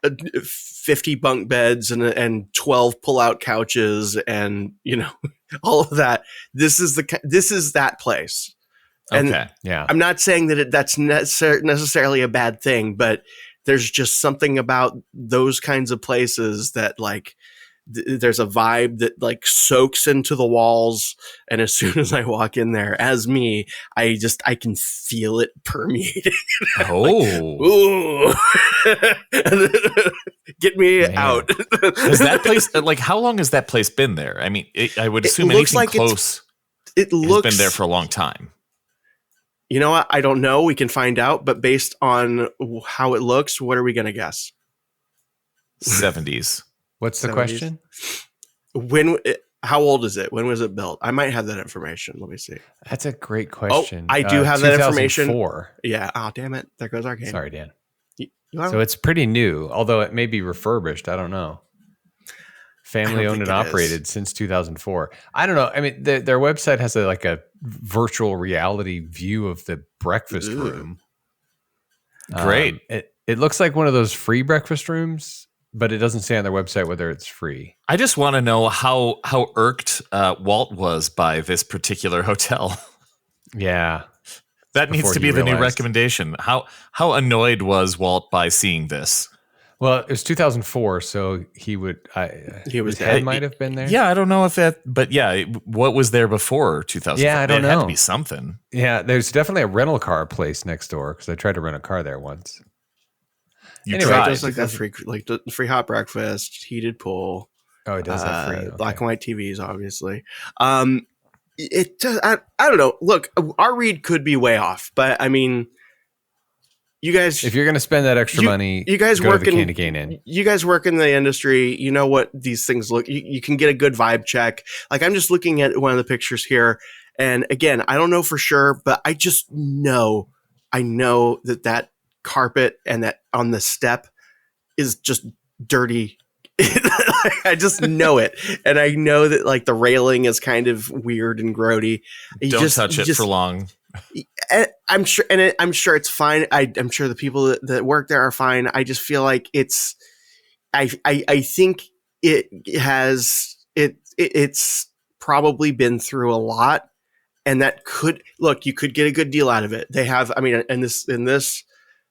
50 bunk beds and 12 pull-out couches and all of that. This is that place. And okay. Yeah. I'm not saying that that's necessarily a bad thing, but there's just something about those kinds of places that like there's a vibe that like soaks into the walls. And as soon as I walk in there as me, I can feel it permeating. Oh, get me out. Is that place like, how long has that place been there? I mean, I would assume anything like close. It looks has been there for a long time. You know what? I don't know. We can find out, but based on how it looks, what are we going to guess? 70s. What's the 70s? Question? How old is it? When was it built? I might have that information. Let me see. That's a great question. Oh, I do have that information. 2004. Yeah. Oh, damn it. There goes our game. Sorry, Dan. So it's pretty new, although it may be refurbished. I don't know. Family owned and operated since 2004. I don't know. I mean, their website has a virtual reality view of the breakfast room. Great. It looks like one of those free breakfast rooms, but it doesn't say on their website whether it's free. I just want to know how irked Walt was by this particular hotel. Yeah. That needs to be the new recommendation. How annoyed was Walt by seeing this? Well, it was 2004, so he was his head might have been there. Yeah, I don't know if that, but yeah, what was there before 2004? Yeah, I don't know. It had to be something. Yeah, there's definitely a rental car place next door because I tried to rent a car there once. It does like that free hot breakfast, heated pool. Oh, it does have free. Okay. Black and white TVs, obviously. It does. I don't know. Look, our read could be way off, but I mean, you guys, if you're going to spend that extra money, you guys go work to the in Candy Cane Inn. You guys work in the industry. You know what these things look. You can get a good vibe check. Like I'm just looking at one of the pictures here, and again, I don't know for sure, but I just know. I know that carpet and that on the step is just dirty. I just know it, and I know that like the railing is kind of weird and grody. Don't touch it for long. I'm sure, I'm sure it's fine. I'm sure the people that work there are fine. I just feel like it's. I think it's probably been through a lot, and that you could get a good deal out of it. They have. I mean, in this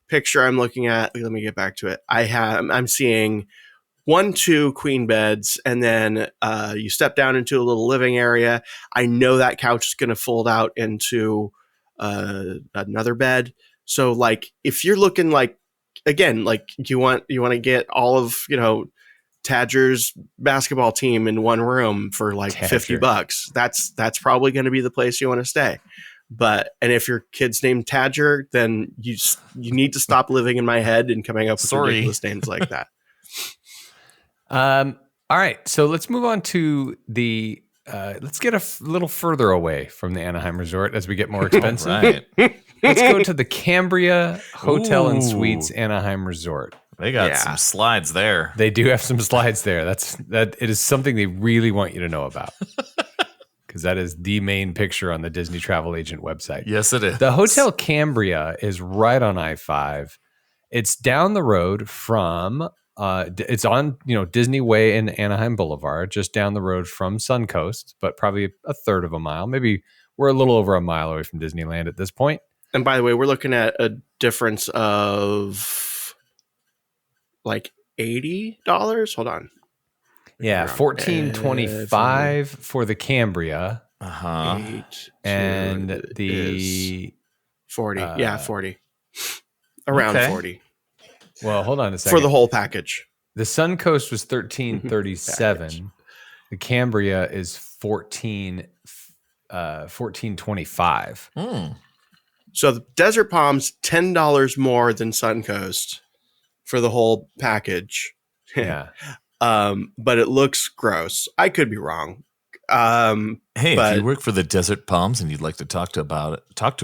picture I'm looking at, let me get back to it. I'm seeing 1-2 queen beds, and then you step down into a little living area. I know that couch is going to fold out into another bed. So like if you're looking like, again, like you want to get all of, Tadger's basketball team in one room for like $50, that's probably going to be the place you want to stay. And if your kid's named Tadger, then you need to stop living in my head and coming up with ridiculous names like that. All right, so let's move on to the. Let's get a little further away from the Anaheim Resort as we get more expensive. Right. Let's go to the Cambria Hotel and Suites Anaheim Resort. They got some slides there. They do have some slides there. It is something they really want you to know about. Because that is the main picture on the Disney Travel Agent website. Yes, it is. The Hotel Cambria is right on I-5. It's down the road from, it's on Disney Way and Anaheim Boulevard, just down the road from Suncoast, but probably a third of a mile. Maybe we're a little over a mile away from Disneyland at this point. And by the way, we're looking at a difference of like $80. Hold on. Yeah, $14.25 for the Cambria. And the 40. 40. Around 40. Well, hold on a second. For the whole package. The Suncoast was $13.37. The Cambria is $14.25. So the Desert Palm's $10 more than Suncoast for the whole package. Yeah. But it looks gross. I could be wrong. If you work for the Desert Palms and you'd like to talk to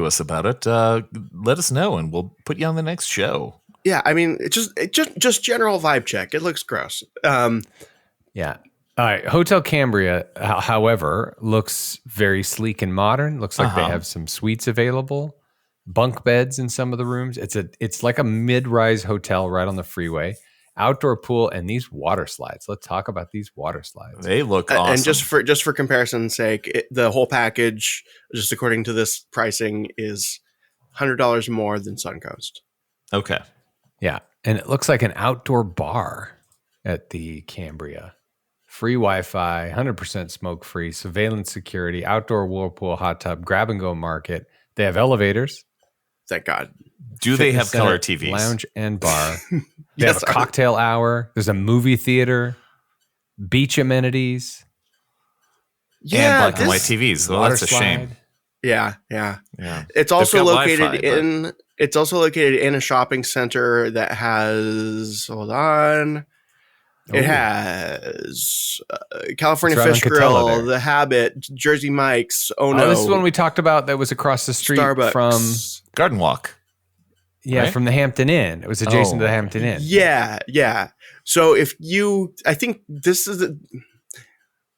us about it, let us know and we'll put you on the next show. Yeah, I mean, it's just general vibe check. It looks gross. Yeah. All right. Hotel Cambria, however, looks very sleek and modern. Looks like they have some suites available, bunk beds in some of the rooms. It's like a mid-rise hotel right on the freeway. Outdoor pool and these water slides. Let's talk about these water slides. They look awesome. And just for comparison's sake, the whole package, just according to this pricing, is $100 more than Suncoast. Okay. Yeah, and it looks like an outdoor bar at the Cambria. Free Wi-Fi, 100% smoke-free, surveillance security, outdoor whirlpool, hot tub, grab-and-go market. They have elevators. Thank God. Do they have color TVs? Lounge and bar. They have a cocktail hour. There's a movie theater, beach amenities. Yeah, and black and white TVs. Well, that's a shame. Yeah. It's also located in a shopping center that has. Hold on. It has California Fish Grill, The Habit, Jersey Mike's. Oh no, this is one we talked about that was across the street Starbucks. from Garden Walk. Yeah, right? from the Hampton Inn. It was adjacent to the okay. Hampton Inn. Yeah. So I think this is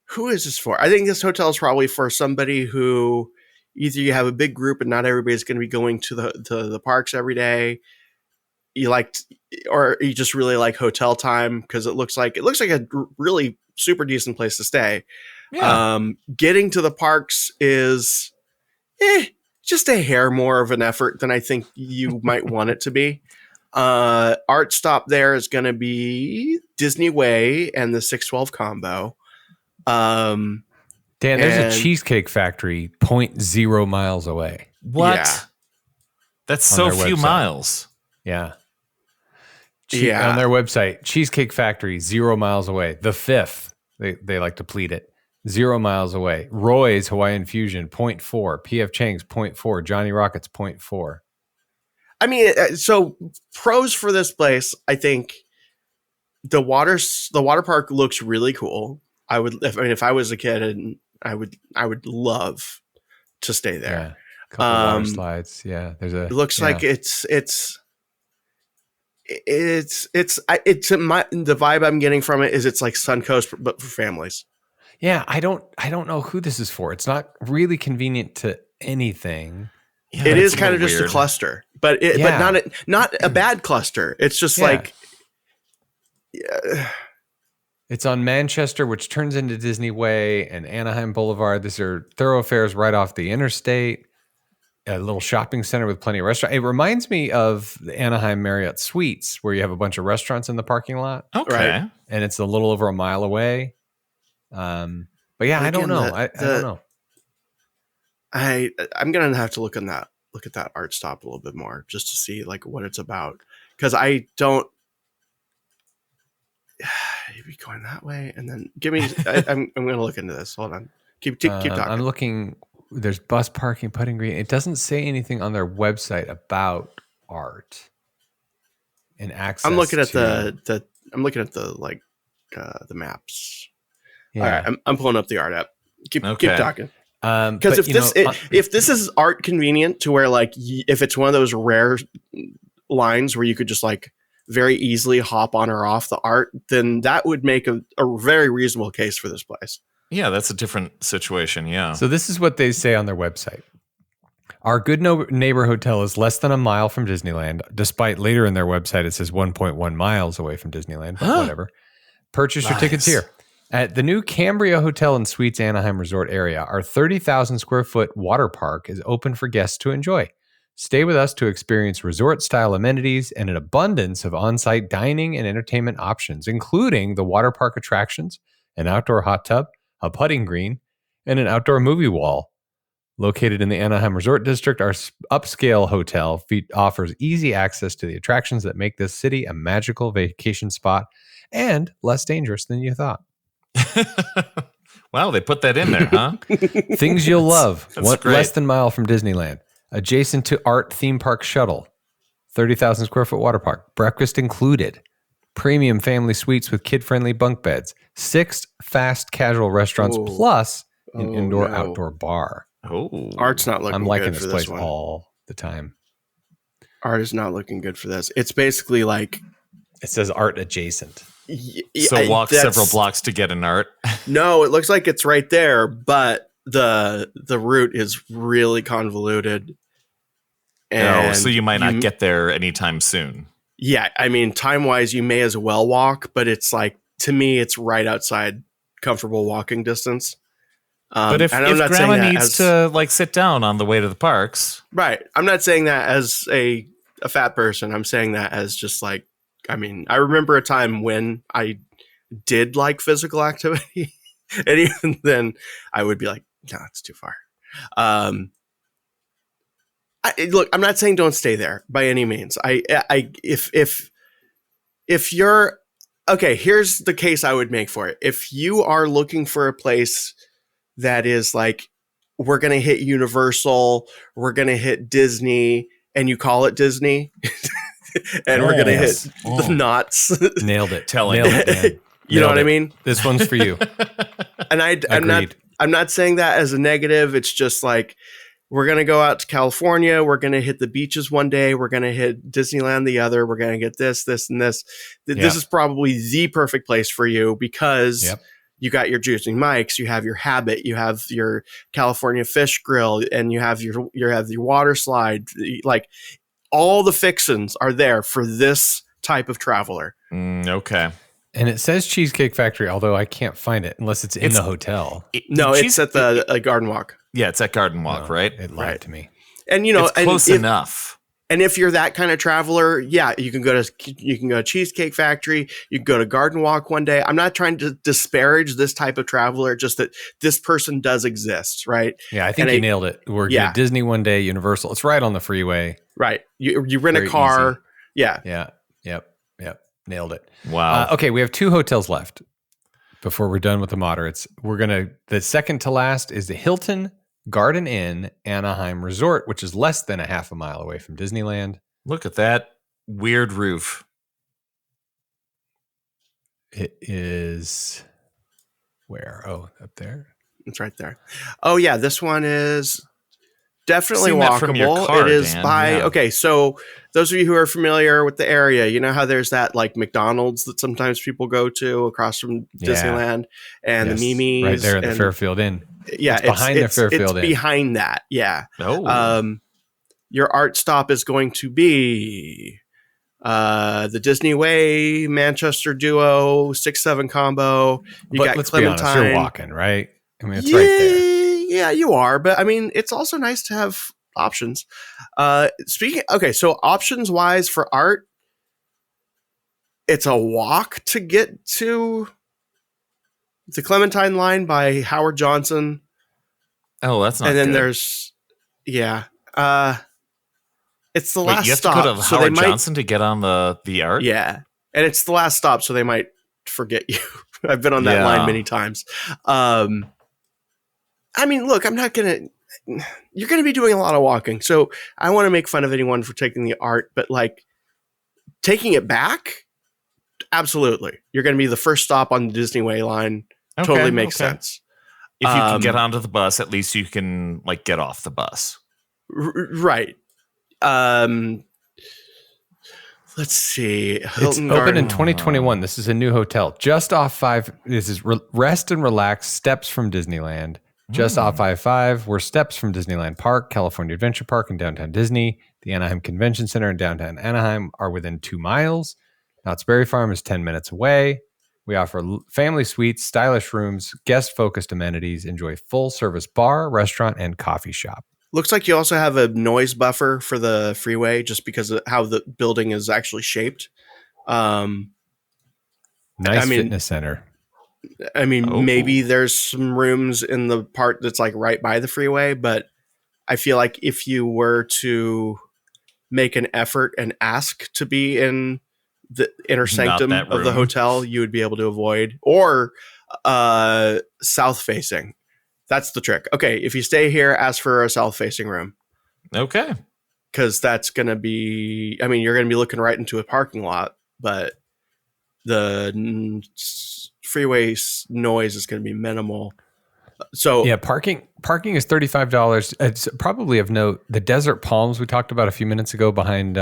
who is this for? I think this hotel is probably for somebody who either you have a big group and not everybody's going to be going to the parks every day. Or you just really like hotel time because it looks like a really super decent place to stay. Yeah. Getting to the parks is just a hair more of an effort than I think you might want it to be. Art stop there is going to be Disney Way and the 612 combo. Dan, there's a Cheesecake Factory 0.0 miles away. What? Yeah. That's so their few website. miles. Yeah. Yeah. On their website, Cheesecake Factory, 0 miles away. The Fifth, they like to plead it, 0 miles away. Roy's Hawaiian Fusion, 0.4. P.F. Chang's, 0.4. Johnny Rockets, 0.4. I mean, so pros for this place, I think the water park looks really cool. If I was a kid, and I would love to stay there. Yeah. A couple water slides. Yeah. It looks like it's the vibe I'm getting from it is it's like Suncoast, but for families. Yeah. I don't know who this is for. It's not really convenient to anything. Yeah, it is kind of just a cluster, but not a bad cluster. It's just like, it's on Manchester, which turns into Disney Way and Anaheim Boulevard. These are thoroughfares right off the interstate. A little shopping center with plenty of restaurants. It reminds me of the Anaheim Marriott Suites, where you have a bunch of restaurants in the parking lot. Okay, right? And it's a little over a mile away. But yeah, I don't know. I don't know. I'm gonna have to look at that art stop a little bit more just to see like what it's about, because I don't. Maybe going that way, and then give me. I'm gonna look into this. Hold on. Keep talking. I'm looking. There's bus parking, putting green. It doesn't say anything on their website about art and access. I'm looking at the maps. Yeah. All right, I'm pulling up the art app. Keep talking. Because if this is art convenient to where like if it's one of those rare lines where you could just like very easily hop on or off the art, then that would make a very reasonable case for this place. Yeah, that's a different situation. Yeah. So this is what they say on their website. Our Good Neighbor Hotel is less than a mile from Disneyland, despite later in their website it says 1.1 miles away from Disneyland, but whatever. Purchase your tickets here. At the new Cambria Hotel and Suites Anaheim Resort area, our 30,000 square foot water park is open for guests to enjoy. Stay with us to experience resort-style amenities and an abundance of on-site dining and entertainment options, including the water park attractions, an outdoor hot tub, a putting green, and an outdoor movie wall. Located in the Anaheim Resort District, our upscale hotel offers easy access to the attractions that make this city a magical vacation spot and less dangerous than you thought. Wow, they put that in there, huh? Things you'll love. That's great. Less than a mile from Disneyland. Adjacent to Art Theme Park Shuttle. 30,000 square foot water park. Breakfast included. Premium family suites with kid-friendly bunk beds. 6 fast casual restaurants plus an indoor-outdoor bar. Oh, Art's not looking. I'm liking good this for place this one. all the time. Art is not looking good for this. It's basically like It says art adjacent. so walk several blocks to get an art. No, it looks like it's right there, but the route is really convoluted. And so you might not get there anytime soon. Yeah, I mean, time-wise, you may as well walk, but it's like, to me, it's right outside comfortable walking distance. But if grandma needs to like sit down on the way to the parks. Right. I'm not saying that as a fat person. I'm saying that as just like, I mean, I remember a time when I did like physical activity. And even then I would be like, no, it's too far. Look, I'm not saying don't stay there by any means. If you're okay, here's the case I would make for it. If you are looking for a place that is like, we're going to hit Universal, we're going to hit Disney, and you call it Disney, and we're going to hit the knots. Nailed it. Nailed it, Dan. You know what I mean? This one's for you. And I'm not saying that as a negative. It's just like, we're going to go out to California. We're going to hit the beaches one day. We're going to hit Disneyland the other. We're going to get this, and this. This is probably the perfect place for you because you got your Juicing Mike's, you have your Habit, you have your California Fish Grill, and you have your water slide. Like all the fixins are there for this type of traveler. Okay. And it says Cheesecake Factory, although I can't find it unless it's in the hotel. It's at the Garden Walk. Yeah, it's at Garden Walk, right? It lied to me. And you know, it's close enough. And if you're that kind of traveler, you can go to Cheesecake Factory. You can go to Garden Walk one day. I'm not trying to disparage this type of traveler, just that this person does exist, right? Yeah, I think you nailed it. We're at Disney one day, Universal. It's right on the freeway. Right. You rent a car. Easy. Yeah. Yeah. Yep. Nailed it. Wow. Okay, we have 2 hotels left before we're done with the moderates. The second to last is the Hilton Garden Inn Anaheim Resort, which is less than a half a mile away from Disneyland. Look at that weird roof. It is where? Oh, up there. It's right there. Oh yeah, this one is definitely Seen that from your walkable. car, It is Dan. okay, so those of you who are familiar with the area, you know how there's that like McDonald's that sometimes people go to across from Disneyland and the Mimi's. Right there at the Fairfield Inn. Yeah, it's behind the Fairfield Inn. It's behind that, yeah. Oh. Your art stop is going to be the Disney Way, Manchester Duo, 6-7 combo. You got let's Clementine. be honest, you're walking, right? I mean, it's right there. Yeah, you are. But I mean, it's also nice to have options. So options wise for art, it's a walk to get to the Clementine line by Howard Johnson. Oh, that's not. And then good. there's, it's the last you have stop. to go to Howard Johnson to get on the art. Yeah, and it's the last stop, so they might forget you. I've been on that line many times. I mean, look, you're gonna be doing a lot of walking, so I want to make fun of anyone for taking the art, but like taking it back, absolutely, you're gonna be the first stop on the Disney Way line. Totally makes sense. If you can get onto the bus, at least you can like get off the bus. Right. Let's see. It's opened in 2021. This is a new hotel. Just off 5. This is Rest and Relax Steps from Disneyland. Just off I-5. We're steps from Disneyland Park, California Adventure Park, and downtown Disney. The Anaheim Convention Center and downtown Anaheim are within 2 miles. Knott's Berry Farm is 10 minutes away. We offer family suites, stylish rooms, guest-focused amenities. Enjoy full-service bar, restaurant, and coffee shop. Looks like you also have a noise buffer for the freeway just because of how the building is actually shaped. Nice fitness center. I mean, maybe there's some rooms in the part that's like right by the freeway, but I feel like if you were to make an effort and ask to be in the inner sanctum of the hotel, you would be able to avoid, or south facing. That's the trick. Okay, if you stay here, ask for a south facing room. Okay. Because that's going to be, I mean, you're going to be looking right into a parking lot, but the freeway noise is going to be minimal. So yeah, parking is $35. It's probably of note, the Desert Palms we talked about a few minutes ago behind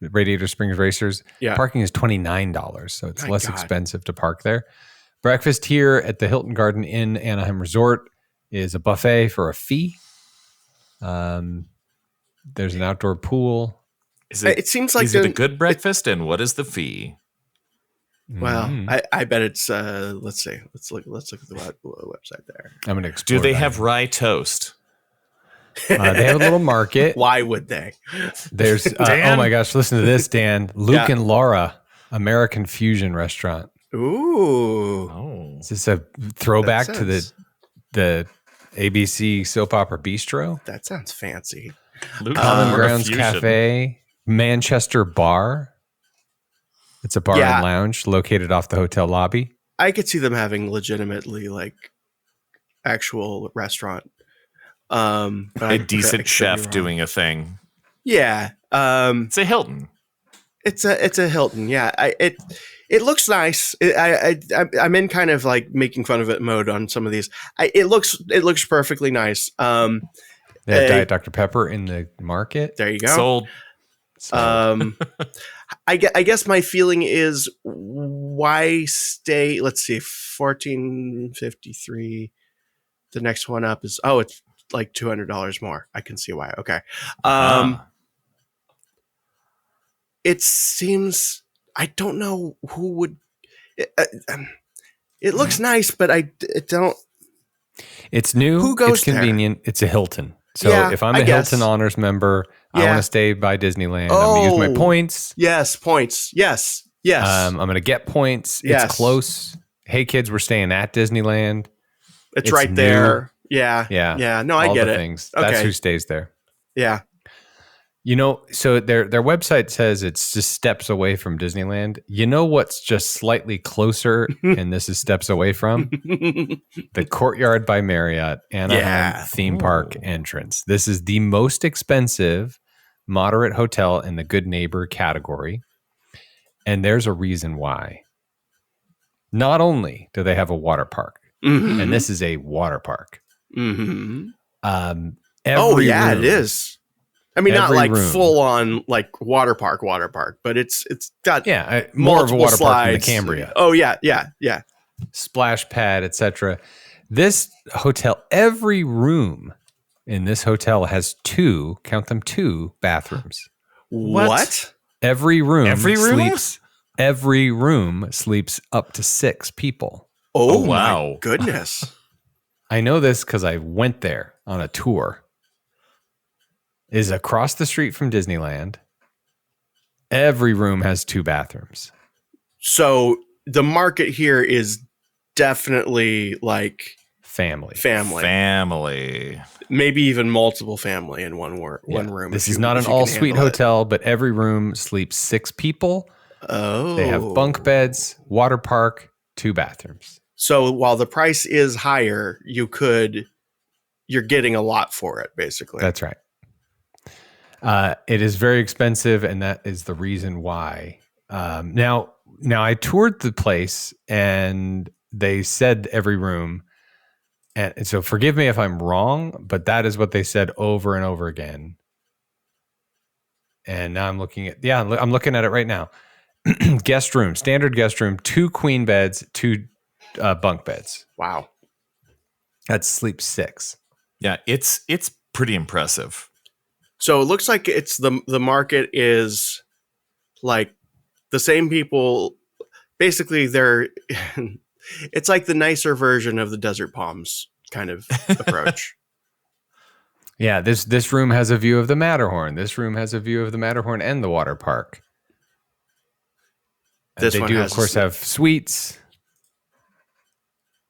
Radiator Springs Racers. Yeah. Parking is $29, so it's less expensive to park there. Breakfast here at the Hilton Garden Inn Anaheim Resort is a buffet for a fee. There's an outdoor pool. It seems like is it a good breakfast, and what is the fee? Well, I bet it's let's see. Let's look at the website there. I'm gonna explore. Do they have rye toast? They have a little market. Why would they? There's oh my gosh, listen to this, Dan. Luke and Laura, American Fusion Restaurant. Ooh. Oh. Is this a throwback to the ABC soap opera Bistro? That sounds fancy. Common Grounds Cafe, Manchester Bar. It's a bar and lounge located off the hotel lobby. I could see them having legitimately like actual restaurant. A decent chef doing a thing. Yeah. It's a Hilton. It's a Hilton. Yeah. It looks nice. I'm in kind of like making fun of it mode on some of these. It looks perfectly nice. They have Diet Dr. Pepper in the market. There you go. Sold. I guess my feeling is why stay? Let's see, 1453. The next one up is it's like $200 more. I can see why. Okay. It seems I don't know who would. It looks nice, but I don't. It's new. Who goes It's convenient. there? It's a Hilton. So if I'm a Hilton Honors member, I want to stay by Disneyland. I'm going to use my points. Yes, points. Yes. I'm going to get points. Yes. It's close. Hey, kids, we're staying at Disneyland. It's right new. there. Yeah. Yeah. Yeah. No, I get it. Things. Okay. That's who stays there. Yeah. So their website says it's just steps away from Disneyland. You know what's just slightly closer, and this is steps away from? The Courtyard by Marriott Anaheim theme park entrance. This is the most expensive moderate hotel in the Good Neighbor category, and there's a reason why. Not only do they have a water park, and this is a water park. Mm-hmm. It is. I mean, not like full on like water park, but it's got more of a water slides. Park than the Cambria. Oh yeah. Splash pad, etc. This hotel, every room in this hotel has two bathrooms. What? Every room sleeps up to 6 people. Oh wow. My goodness. I know this because I went there on a tour. Is across the street from Disneyland. Every room has 2 bathrooms. So the market here is definitely like family. Maybe even multiple family in one room. This is not an all-suite hotel, but every room sleeps 6 people. Oh. They have bunk beds, water park, 2 bathrooms. So while the price is higher, you're getting a lot for it, basically. That's right. It is very expensive, and that is the reason why. Now I toured the place, and they said every room, and so forgive me if I'm wrong, but that is what they said over and over again. And now I'm looking at it right now. Guest room, standard guest room, 2 queen beds, 2 bunk beds. Wow, that's sleep 6. Yeah, it's pretty impressive. So it looks like it's the market is like the same people. Basically, it's like the nicer version of the Desert Palms kind of approach. Yeah, this room has a view of the Matterhorn. This room has a view of the Matterhorn and the water park. They do, of course, have suites.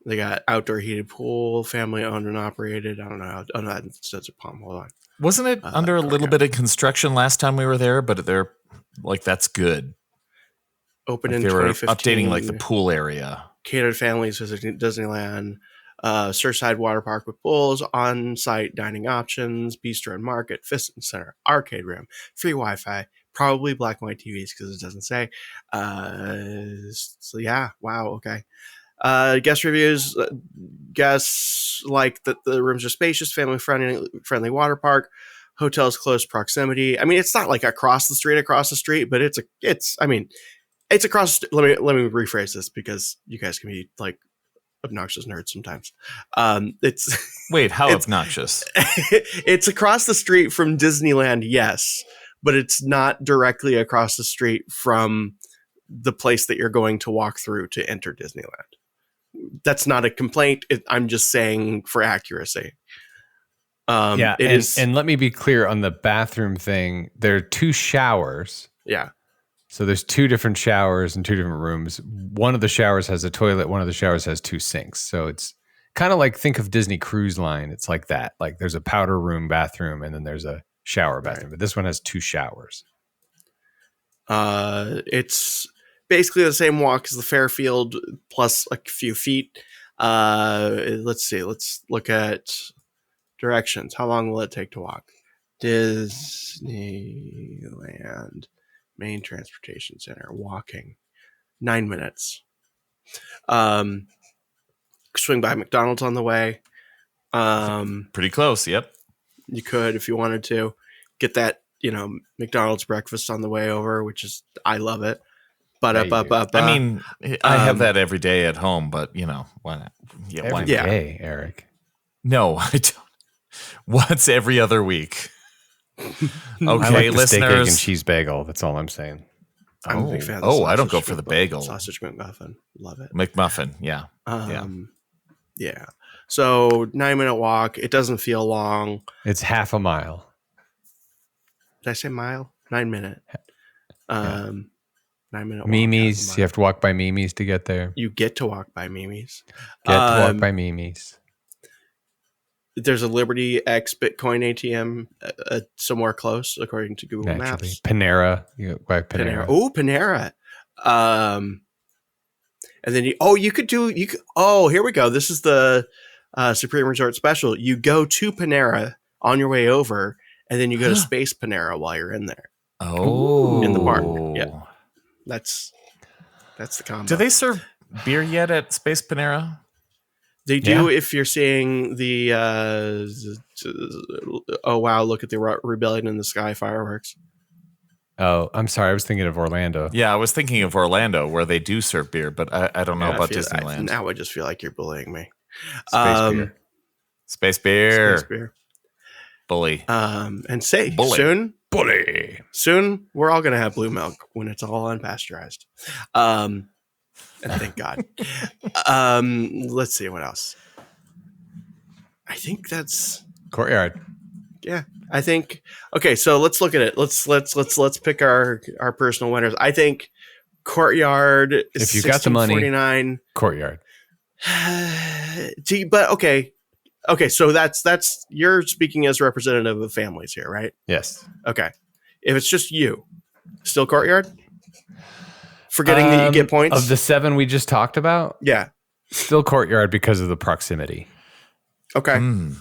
They got outdoor heated pool, family owned and operated. I don't know. Oh, no, that's Desert Palm. Hold on. Wasn't it under a little bit of construction last time we were there? But they're like, that's good. Open like in they 2015. Were updating like the pool area. Catered families visiting Disneyland. Surfside water park with pools, on-site dining options, bistro and market, fitness center, arcade room, free Wi-Fi, probably black and white TVs because it doesn't say. So yeah, wow, okay. Guest reviews. Guests like that the rooms are spacious, family friendly water park. Hotels close proximity. I mean, it's not like across the street, but it's across. Let me rephrase this because you guys can be like obnoxious nerds sometimes. Wait, how obnoxious? It's across the street from Disneyland, yes, but it's not directly across the street from the place that you're going to walk through to enter Disneyland. That's not a complaint. I'm just saying for accuracy. And let me be clear on the bathroom thing. There are 2 showers. Yeah. So there's 2 different showers in 2 different rooms. One of the showers has a toilet. One of the showers has 2 sinks. So it's kind of like, think of Disney Cruise Line. It's like that. Like there's a powder room bathroom and then there's a shower bathroom. Right. But this one has 2 showers. It's basically the same walk as the Fairfield plus a few feet. Let's see. Let's look at directions. How long will it take to walk? Disneyland Main Transportation Center. Walking 9 minutes. Swing by McDonald's on the way. Pretty close. Yep. You could, if you wanted to, get that, McDonald's breakfast on the way over, which is, I love it. But I mean, I have that every day at home, but why not? Yeah, Every why not? day, Eric. No, I don't. Once every other week. Okay, I like the steak, egg, and listeners. cheese bagel. That's all I'm saying. I'm a big fan of the I don't go sausage for the McMuffin. bagel. Sausage McMuffin. Love it. McMuffin, yeah. Yeah. So 9-minute walk. It doesn't feel long. It's half a mile. Did I say mile? 9 minute. 9-minute walk. Mimi's. You have to walk by Mimi's to get there. You get to walk by Mimi's. Get to walk by Mimi's. There's a Liberty X Bitcoin ATM somewhere close, according to Google Naturally. Maps. Panera. You go by Panera. Oh, Panera. And then you could here we go. This is the Supreme Resort special. You go to Panera on your way over, and then you go to Space Panera while you're in there. Oh, in the park. Yeah, that's the combo. Do they serve beer yet at Space Panera? They do. If you're seeing the oh wow, look at the Rebellion in the Sky fireworks. Oh, I'm sorry. I was thinking of Orlando. Yeah, I was thinking of Orlando where they do serve beer, but I don't know about Disneyland. Now I just feel like you're bullying me. Space beer. Space beer. Space beer. Bully. And say Bully. soon we're all gonna have blue milk when it's all unpasteurized. And thank God. Let's see what else. I think that's Courtyard. Yeah, I think. Okay, so let's look at it. Let's pick our personal winners. I think Courtyard is If you got the money, 49. Courtyard. But okay. So that's you're speaking as representative of families here, right? Yes. Okay. If it's just you, still Courtyard. Forgetting that you get points of the 7 we just talked about. Yeah, still Courtyard because of the proximity. Okay. And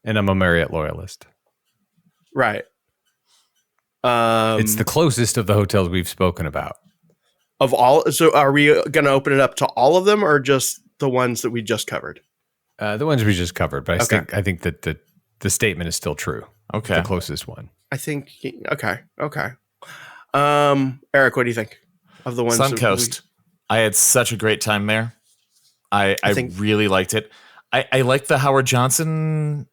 I'm a Marriott loyalist. Right. It's the closest of the hotels we've spoken about. Of all, so are we going to open it up to all of them or just the ones that we just covered? The ones we just covered, but I think that the statement is still true. Okay. The closest one. I think, okay. Eric, what do you think of the ones? Suncoast. I had such a great time there. I really liked it. I like the Howard Johnson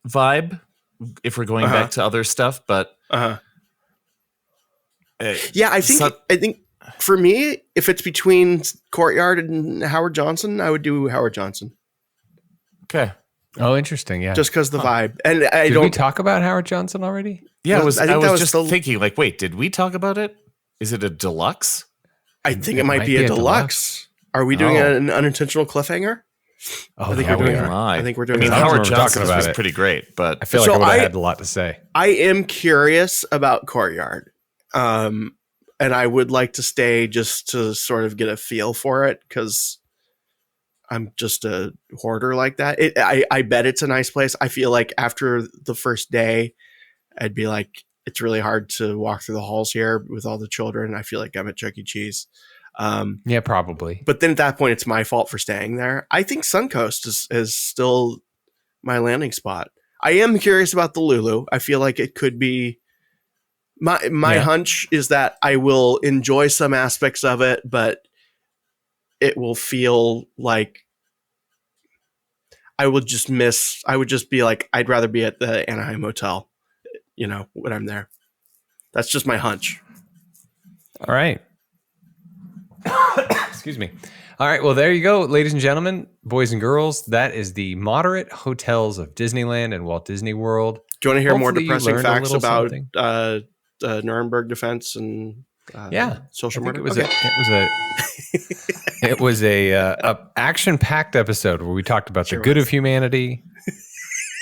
vibe if we're going back to other stuff, but yeah, I think for me, if it's between Courtyard and Howard Johnson, I would do Howard Johnson. Okay. Oh, interesting. Yeah. Just because the vibe. And did we talk about Howard Johnson already? Yeah, I was just thinking, like, wait, did we talk about it? Is it a deluxe? I think it might be a deluxe. Are we doing an unintentional cliffhanger? Oh, I think we're doing. I think we're doing. Howard Johnson was pretty great, but I feel like I would have had a lot to say. I am curious about Courtyard, and I would like to stay just to sort of get a feel for it because I'm just a hoarder like that. I bet it's a nice place. I feel like after the first day, I'd be like, it's really hard to walk through the halls here with all the children. I feel like I'm at Chuck E. Cheese. Yeah, probably. But then at that point, it's my fault for staying there. I think Suncoast is still my landing spot. I am curious about the Lulu. I feel like it could be my hunch is that I will enjoy some aspects of it, but it will feel like I would just be like, I'd rather be at the Anaheim Hotel, when I'm there. That's just my hunch. All right. Excuse me. All right. Well, there you go, ladies and gentlemen, boys and girls. That is the moderate hotels of Disneyland and Walt Disney World. Do you want to hear more depressing facts about Nuremberg defense and social murder? It was a action-packed episode where we talked about the good of humanity,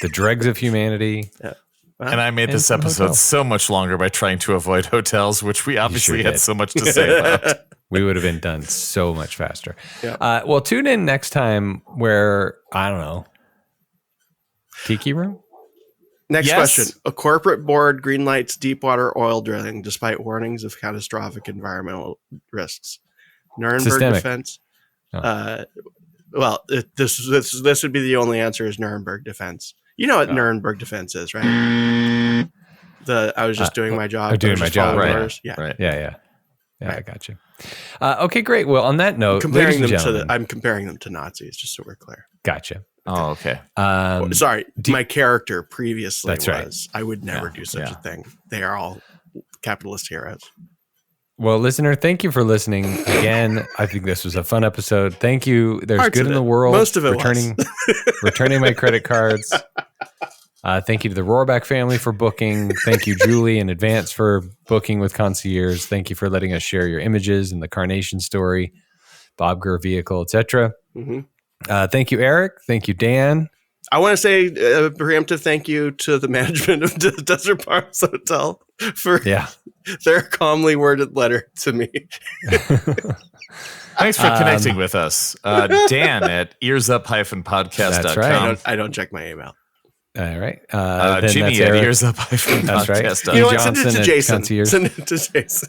the dregs of humanity. Yeah. And I made this episode so much longer by trying to avoid hotels, which we obviously had so much to say about. We would have been done so much faster. Yeah. Well, tune in next time where, I don't know, Tiki Room? Next question. A corporate board greenlights deepwater oil drilling despite warnings of catastrophic environmental risks. Nuremberg defense. Oh. Well, this would be the only answer is Nuremberg defense. You know what Nuremberg defense is, right? I was just doing my job. Doing my job, right? Orders. Yeah. Right. Yeah. Right. I got you. Okay, great. Well, on that note, I'm comparing them to Nazis, just so we're clear. Gotcha. Oh, okay. Sorry, my character previously That's right. was. I would never do such a thing. They are all capitalist heroes. Well, listener, thank you for listening again. I think this was a fun episode. Thank you. There's Parts good of in the it. world. Most of it returning my credit cards. Thank you to the Rohrback family for booking. Thank you, Julie, in advance for booking with Concierge. Thank you for letting us share your images and the Carnation story, Bob Gurr vehicle, etc. Mm-hmm. Thank you, Eric. Thank you, Dan. I want to say a preemptive thank you to the management of the Desert Palms Hotel for their calmly worded letter to me. Thanks for connecting with us. Dan at earsup-podcast.com. That's right. I don't check my email. All right. Jimmy at earsup-podcast.com. That's right. You know what? Send it to Jason.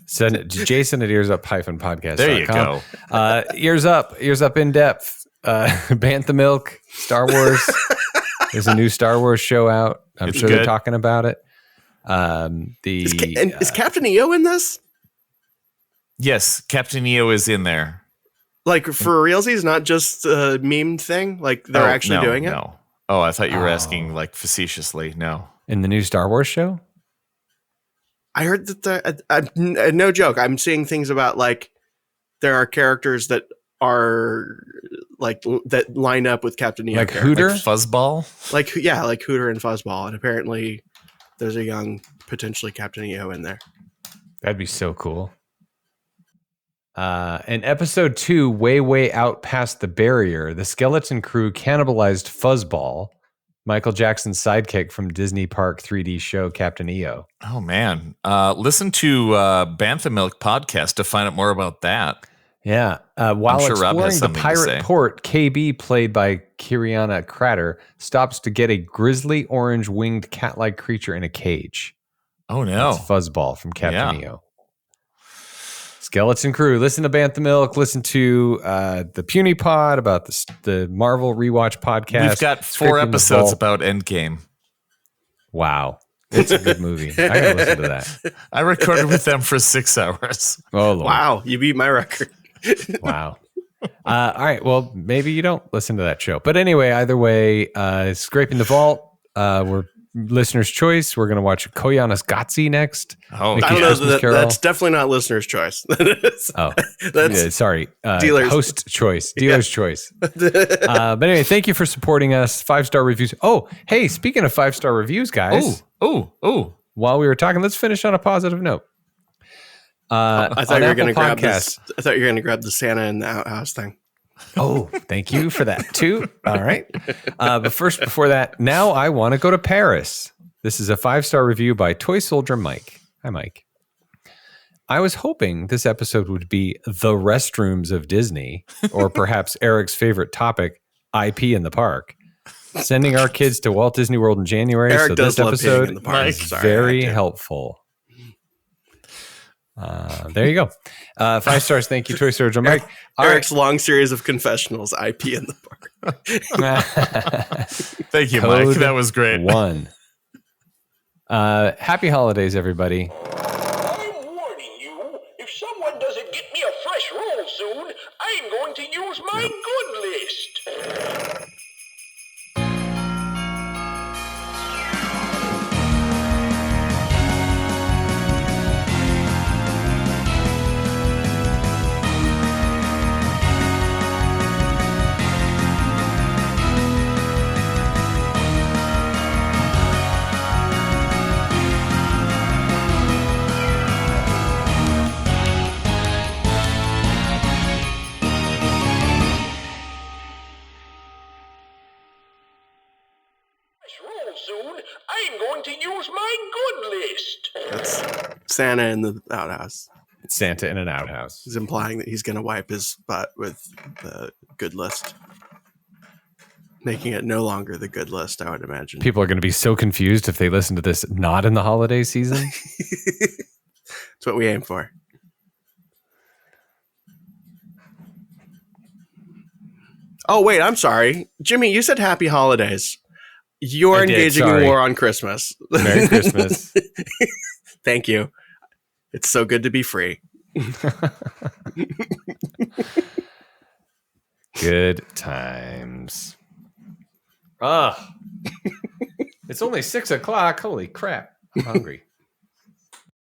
Send it to Jason at earsup-podcast.com. There you go. Ears Up in Depth. Bantha Milk, Star Wars. There's a new Star Wars show out. I'm sure they're talking about it. Is Captain EO in this? Yes, Captain EO is in there. Like for realsies, not just a meme thing. Like they're actually doing it. No. Oh, I thought you were asking like facetiously. No. In the new Star Wars show? I heard that no joke. I'm seeing things about like there are characters that are like that line up with Captain EO. Like Hooter? Like Fuzzball? Like Hooter and Fuzzball. And apparently there's a young potentially Captain EO in there. That'd be so cool. In episode 2, way out past the barrier, the skeleton crew cannibalized Fuzzball, Michael Jackson's sidekick from Disney Park 3D show Captain EO. Oh, man. Listen to Bantha Milk podcast to find out more about that. Yeah. While sure Rob has exploring the something to pirate say. port, KB, played by Kiriana Crater, stops to get a grizzly orange winged cat-like creature in a cage. Oh, no. That's Fuzzball from Captain EO. Skeleton Crew. Listen to Bantha Milk. Listen to the Puny Pod about the Marvel Rewatch podcast. We've got 4 episodes about Endgame. Wow. It's a good movie. I gotta listen to that. I recorded with them for 6 hours. Oh, Lord. Wow. You beat my record. Wow. All right. Well, maybe you don't listen to that show. But anyway, either way, Scraping the Vault. We're listener's choice. We're going to watch Koyaanisqatsi Gotzi next. Oh, I don't know. That's definitely not listener's choice. That's sorry. Dealer's host choice. Dealer's choice. But anyway, thank you for supporting us. 5-star reviews. Oh, hey, speaking of 5-star reviews, guys. Oh. While we were talking, let's finish on a positive note. I thought you were going to grab this. I thought you were going to grab the Santa in the outhouse thing. Oh, thank you for that too. All right. But first, before that, now I want to go to Paris. This is a 5-star review by Toy Soldier Mike. Hi, Mike. I was hoping this episode would be the restrooms of Disney, or perhaps Eric's favorite topic, IP in the park. Sending our kids to Walt Disney World in January. Eric so does this love episode being in the park. is very helpful. There you go. 5 stars. Thank you, Toy Soldier Mike. Eric's long series of confessionals, IP in the park. Thank you, Mike. That was great. 1. Happy holidays, everybody. I'm warning you, if someone doesn't get me a fresh roll soon, I'm going to use my good list. Soon, I'm going to use my good list. That's Santa in the outhouse. Santa in an outhouse. He's implying that he's going to wipe his butt with the good list. Making it no longer the good list, I would imagine. People are going to be so confused if they listen to this not in the holiday season. That's what we aim for. Oh, wait, I'm sorry. Jimmy, you said happy holidays. You're engaging in war on Christmas. Merry Christmas. Thank you. It's so good to be free. Good times. Ah, it's only 6:00. Holy crap! I'm hungry.